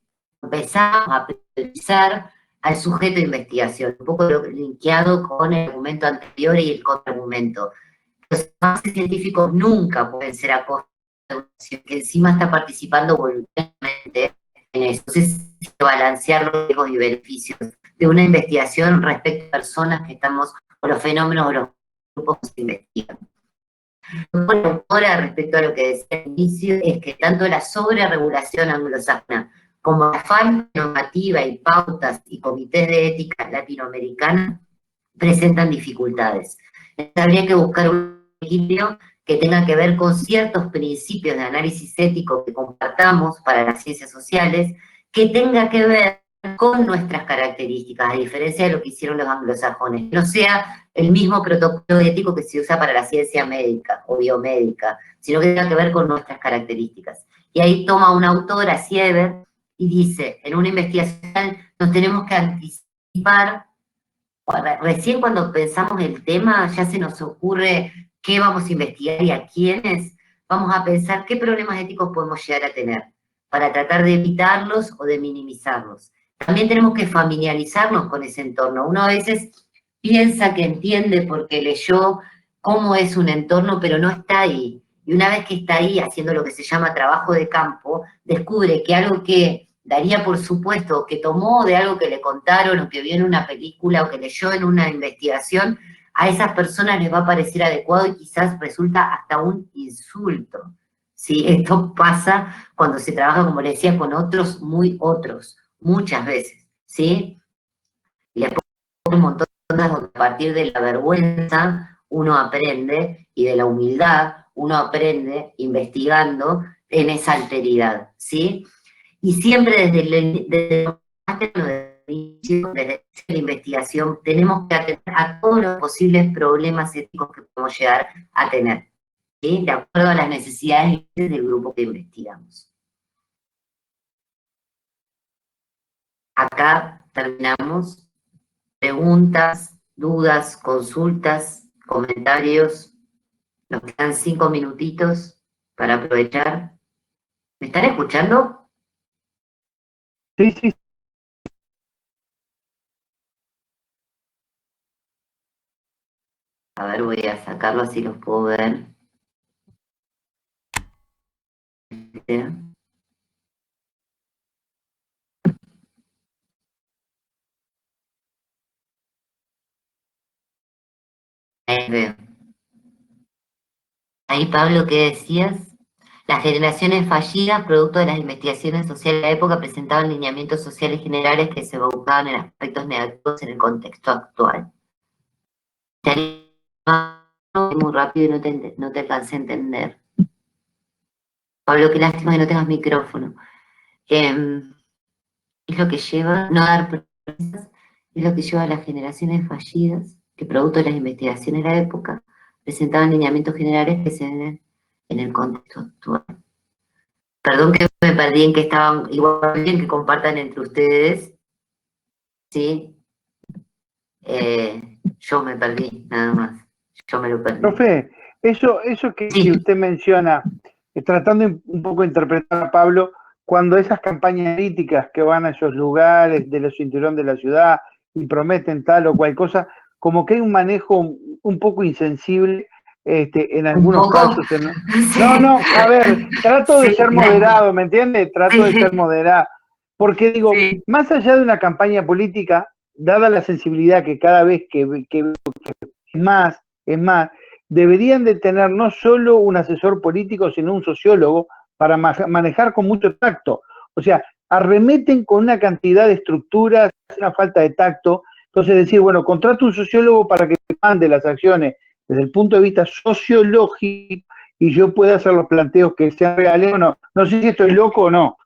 empezar a priorizar al sujeto de investigación, un poco linkeado con el argumento anterior y el contraargumento. Los avances científicos nunca pueden ser a costa de una organización que encima está participando voluntariamente en eso. Entonces, balancear los riesgos y beneficios de una investigación respecto a personas que estamos, o los fenómenos o los grupos que se investigan. Ahora, respecto a lo que decía al inicio, es que tanto la sobreregulación anglosajona como la falta normativa y pautas y comités de ética latinoamericana presentan dificultades. Entonces, habría que buscar un equilibrio que tenga que ver con ciertos principios de análisis ético que compartamos para las ciencias sociales, que tenga que ver con nuestras características, a diferencia de lo que hicieron los anglosajones, que no sea el mismo protocolo ético que se usa para la ciencia médica o biomédica, sino que tenga que ver con nuestras características. Y ahí toma una autora, Sieber, y dice, en una investigación nos tenemos que anticipar, recién cuando pensamos el tema ya se nos ocurre qué vamos a investigar y a quiénes, vamos a pensar qué problemas éticos podemos llegar a tener para tratar de evitarlos o de minimizarlos. También tenemos que familiarizarnos con ese entorno. Uno a veces piensa que entiende porque leyó cómo es un entorno, pero no está ahí. Y una vez que está ahí haciendo lo que se llama trabajo de campo, descubre que algo que daría por supuesto, que tomó de algo que le contaron o que vio en una película o que leyó en una investigación, a esas personas les va a parecer adecuado y quizás resulta hasta un insulto. ¿Sí? Esto pasa cuando se trabaja, como les decía, con otros, muy otros, muchas veces, ¿sí? Y les pongo un montón de cosas donde a partir de la vergüenza uno aprende, y de la humildad uno aprende investigando en esa alteridad, ¿sí? Y siempre desde la investigación tenemos que atender a todos los posibles problemas éticos que podemos llegar a tener, ¿sí? De acuerdo a las necesidades del grupo que investigamos. acá terminamos. Preguntas, dudas, consultas, comentarios. Nos quedan 5 minutitos para aprovechar. ¿Me están escuchando? Sí, sí. A ver, voy a sacarlo así los puedo ver. Ahí veo. Ahí, Pablo, ¿qué decías? Las generaciones fallidas, producto de las investigaciones sociales de la época, presentaban lineamientos sociales generales que se evocaban en aspectos negativos en el contexto actual. Muy rápido y no te alcancé a entender. Pablo, qué lástima que no tengas micrófono. Es lo que lleva, no dar promesas, es lo que lleva a las generaciones fallidas, que producto de las investigaciones de la época, presentaban lineamientos generales que se ven en el contexto actual. Perdón que me perdí en que estaban, igual bien que compartan entre ustedes, ¿sí? Yo me perdí, nada más. Yo me lo perdí. Profe, eso Sí. que usted menciona, tratando un poco de interpretar a Pablo, cuando esas campañas políticas que van a esos lugares de los cinturón de la ciudad y prometen tal o cual cosa, como que hay un manejo un poco insensible en algunos casos. Sí. No, a ver, trato de Sí, ser moderado, ¿me entiende? Trato de ser moderado. Porque digo, sí. más allá de una campaña política, dada la sensibilidad que cada vez que es más, deberían de tener no solo un asesor político, sino un sociólogo para manejar con mucho tacto. O sea, arremeten con una cantidad de estructuras, una falta de tacto. Entonces decir, bueno, contrato un sociólogo para que mande las acciones desde el punto de vista sociológico y yo pueda hacer los planteos que sean reales o no. No sé si estoy loco o no.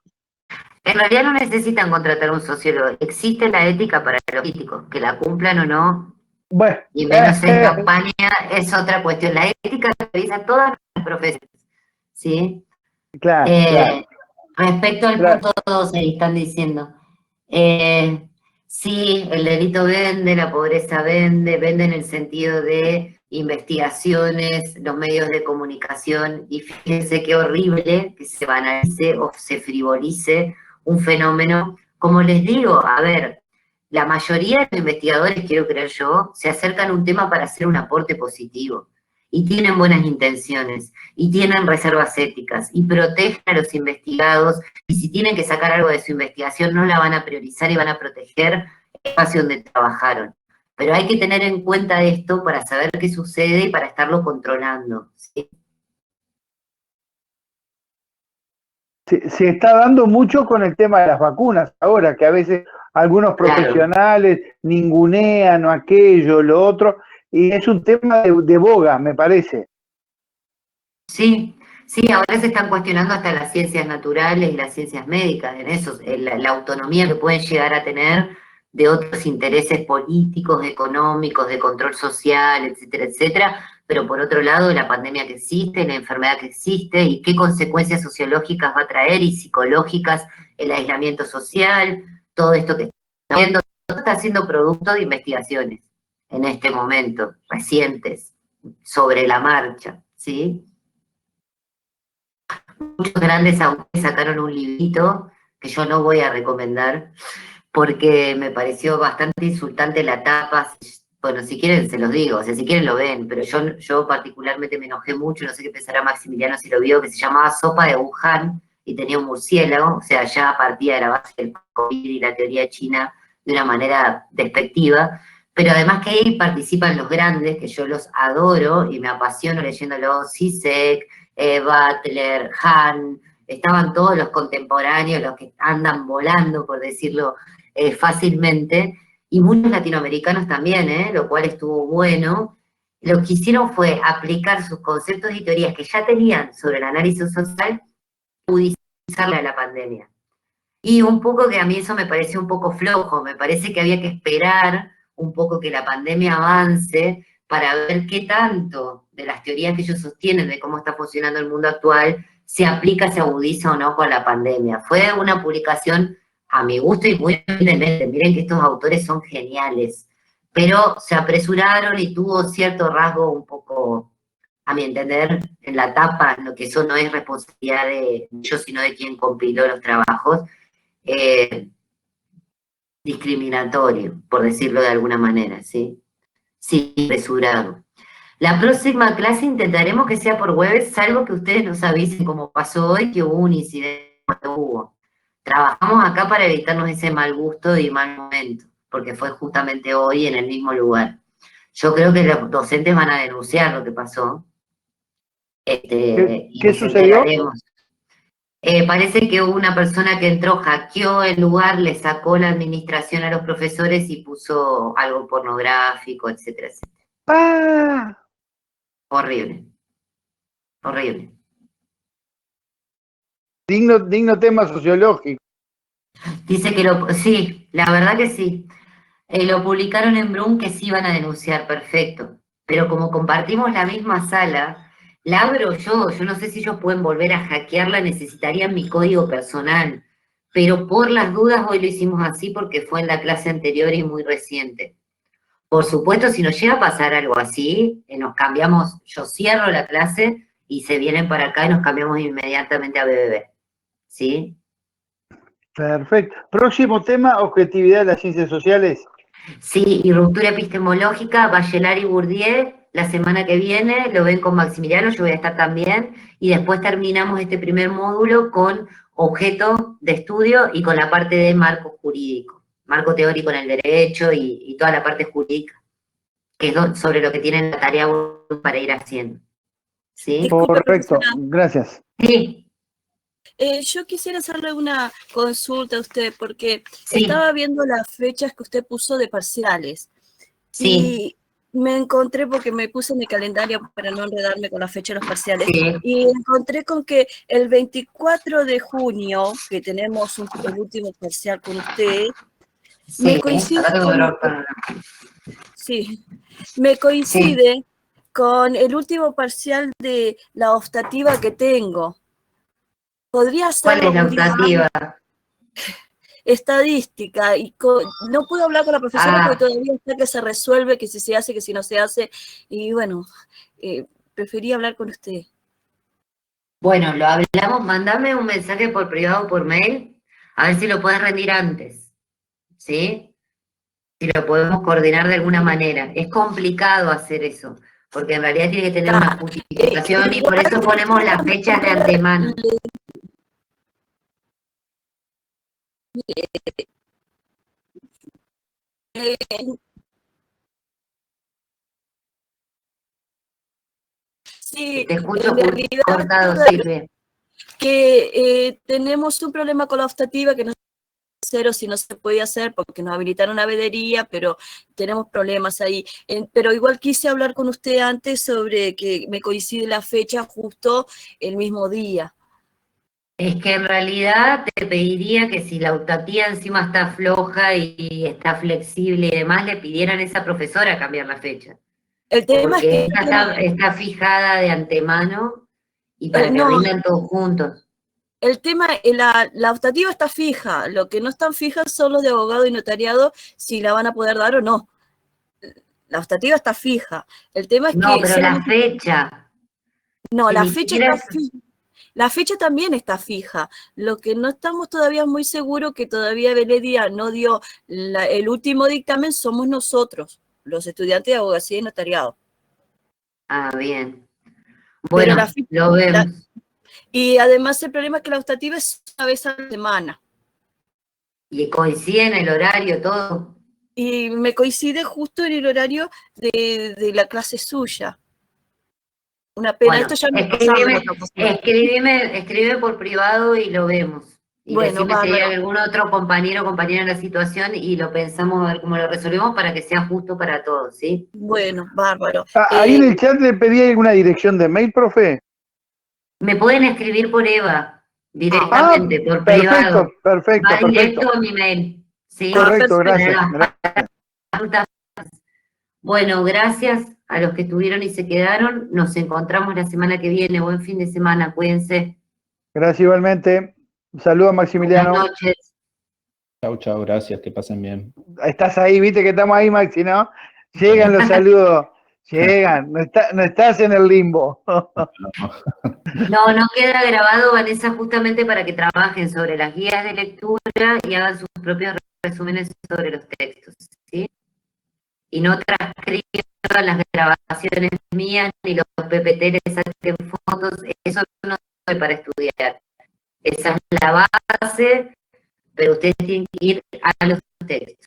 En realidad no necesitan contratar un sociólogo. Existe la ética para los políticos, que la cumplan o no, Bueno, y menos en campaña, es otra cuestión. La ética revisa todas las profesiones, ¿sí? claro. Respecto al punto 12, están diciendo, sí, el delito vende, la pobreza vende en el sentido de investigaciones, los medios de comunicación, y fíjense qué horrible que se banalice o se frivolice un fenómeno. Como les digo, a ver, la mayoría de los investigadores, quiero creer yo, se acercan a un tema para hacer un aporte positivo, y tienen buenas intenciones, y tienen reservas éticas, y protegen a los investigados, y si tienen que sacar algo de su investigación, no la van a priorizar y van a proteger el espacio donde trabajaron. Pero hay que tener en cuenta esto para saber qué sucede y para estarlo controlando, ¿sí? Se está dando mucho con el tema de las vacunas ahora, que a veces algunos profesionales ningunean o aquello, lo otro, y es un tema de boga, me parece. Sí, sí, ahora se están cuestionando hasta las ciencias naturales y las ciencias médicas, en eso, la autonomía que pueden llegar a tener de otros intereses políticos, económicos, de control social, etcétera, etcétera, pero por otro lado la pandemia que existe, la enfermedad que existe y qué consecuencias sociológicas va a traer y psicológicas el aislamiento social, todo esto que está viendo, todo está siendo producto de investigaciones en este momento, recientes, sobre la marcha, ¿sí? Muchos grandes autores sacaron un librito que yo no voy a recomendar porque me pareció bastante insultante la tapa. Bueno, si quieren se los digo, o sea, si quieren lo ven, pero yo particularmente me enojé mucho, no sé qué pensará Maximiliano si lo vio, que se llamaba Sopa de Wuhan y tenía un murciélago, o sea, ya partía de la base del COVID y la teoría china de una manera despectiva, pero además que ahí participan los grandes, que yo los adoro y me apasiono leyéndolos, Zizek, Butler, Hahn, estaban todos los contemporáneos, los que andan volando, por decirlo fácilmente, y muchos latinoamericanos también, lo cual estuvo bueno. Lo que hicieron fue aplicar sus conceptos y teorías que ya tenían sobre el análisis social, agudizarla a la pandemia. Y un poco que a mí eso me pareció un poco flojo, me parece que había que esperar un poco que la pandemia avance para ver qué tanto de las teorías que ellos sostienen de cómo está funcionando el mundo actual se aplica, se agudiza o no con la pandemia. Fue una publicación a mi gusto y muy humildemente, miren que estos autores son geniales, pero se apresuraron y tuvo cierto rasgo un poco, a mi entender, en la tapa, lo que eso no es responsabilidad de ellos, sino de quien compiló los trabajos, discriminatorio, por decirlo de alguna manera, ¿sí? Sí, apresurado. La próxima clase intentaremos que sea por web, salvo que ustedes nos avisen, como pasó hoy, que hubo un incidente, hubo. Trabajamos acá para evitarnos ese mal gusto y mal momento, porque fue justamente hoy en el mismo lugar. Yo creo que los docentes van a denunciar lo que pasó. Y ¿Qué nos sucedió? enteraremos. Parece que hubo una persona que entró, hackeó el lugar, le sacó la administración a los profesores y puso algo pornográfico, etcétera, etcétera. ¡Ah! Horrible. Horrible. Digno tema sociológico. Dice que sí, la verdad que sí. Lo publicaron en Brum que sí iban a denunciar, perfecto. Pero como compartimos la misma sala, la abro yo no sé si ellos pueden volver a hackearla, necesitarían mi código personal. Pero por las dudas hoy lo hicimos así porque fue en la clase anterior y muy reciente. Por supuesto, si nos llega a pasar algo así, nos cambiamos, yo cierro la clase y se vienen para acá y nos cambiamos inmediatamente a BBB. ¿Sí? Perfecto. Próximo tema, objetividad de las ciencias sociales. Sí, y ruptura epistemológica, Bachelard y Bourdieu, la semana que viene, lo ven con Maximiliano, yo voy a estar también, y después terminamos este primer módulo con objeto de estudio y con la parte de marco jurídico, marco teórico en el derecho y toda la parte jurídica, que es sobre lo que tienen la tarea para ir haciendo. ¿Sí? Disculpe, Correcto, profesora. gracias. Sí, Yo quisiera hacerle una consulta a usted, porque sí, estaba viendo las fechas que usted puso de parciales. sí, Y me encontré, porque me puse en el calendario para no enredarme con la fecha de los parciales, sí. y encontré con que el 24 de junio, que tenemos el último parcial con usted, me Sí, coincide ahora tengo con, dolor para... sí, me Sí. coincide con el último parcial de la optativa que tengo. ¿Podría ¿Cuál hacerlo es la un día antes? optativa? Estadística, y no puedo hablar con la profesora porque Ah, todavía está que se resuelve, que si se hace, que si no se hace, y bueno, preferí hablar con usted. bueno, lo hablamos, mandame un mensaje por privado, por mail, a ver si lo puedes rendir antes, ¿sí? Si lo podemos coordinar de alguna manera. Es complicado hacer eso, porque en realidad tiene que tener una justificación y por eso ponemos las fechas de antemano. Sí, Te escucho en realidad cortado, Silvia. que tenemos un problema con la optativa que no sé si no se podía hacer porque nos habilitaron una vedería, pero tenemos problemas ahí. Pero igual quise hablar con usted antes sobre que me coincide la fecha justo el mismo día. Es que en realidad te pediría que si la optativa encima está floja y está flexible y demás, le pidieran a esa profesora cambiar la fecha. El tema es Porque que esta está fijada de antemano y para que no, rindan todos juntos. el tema, la optativa está fija, lo que no están fijas son los de abogado y notariado, si la van a poder dar o no. La optativa está fija. El tema es No, que pero la fecha. no, Si la ni fecha siquiera está fija. La fecha también está fija. Lo que no estamos todavía muy seguros, que todavía Veledia no dio el último dictamen, somos nosotros, los estudiantes de abogacía y notariado. Ah, bien. Pero Bueno, lo vemos. y además el problema es que la optativa es una vez a la semana. Y coincide en el horario, todo. Y me coincide justo en el horario de la clase suya. Una pena, Bueno, esto ya me pasaba en otra ocasión. escríbeme por privado y lo vemos. Y Bueno, decime si hay bárbaro. algún otro compañero o compañera en la situación y lo pensamos a ver cómo lo resolvemos para que sea justo para todos, ¿sí? Bueno, bárbaro. Ahí en el chat le pedí alguna dirección de mail, profe. Me pueden escribir por Eva, directamente, por privado. Perfecto. Va directo a mi mail, ¿sí? Correcto, perfecto. gracias. Bueno, gracias a los que estuvieron y se quedaron. Nos encontramos la semana que viene. Buen fin de semana, cuídense. Gracias igualmente. Saludos a Buenas Maximiliano. noches. Chau, chau, gracias, que pasen bien. Estás ahí, viste que estamos ahí, Maxi, ¿no? Llegan los saludos, llegan, no estás en el limbo. No, no queda grabado, Vanessa, justamente para que trabajen sobre las guías de lectura y hagan sus propios resúmenes sobre los textos, ¿sí? Y no transcriban las grabaciones mías ni los PPT les saquen fotos, eso no es para estudiar. Esa es la base, pero ustedes tienen que ir a los textos.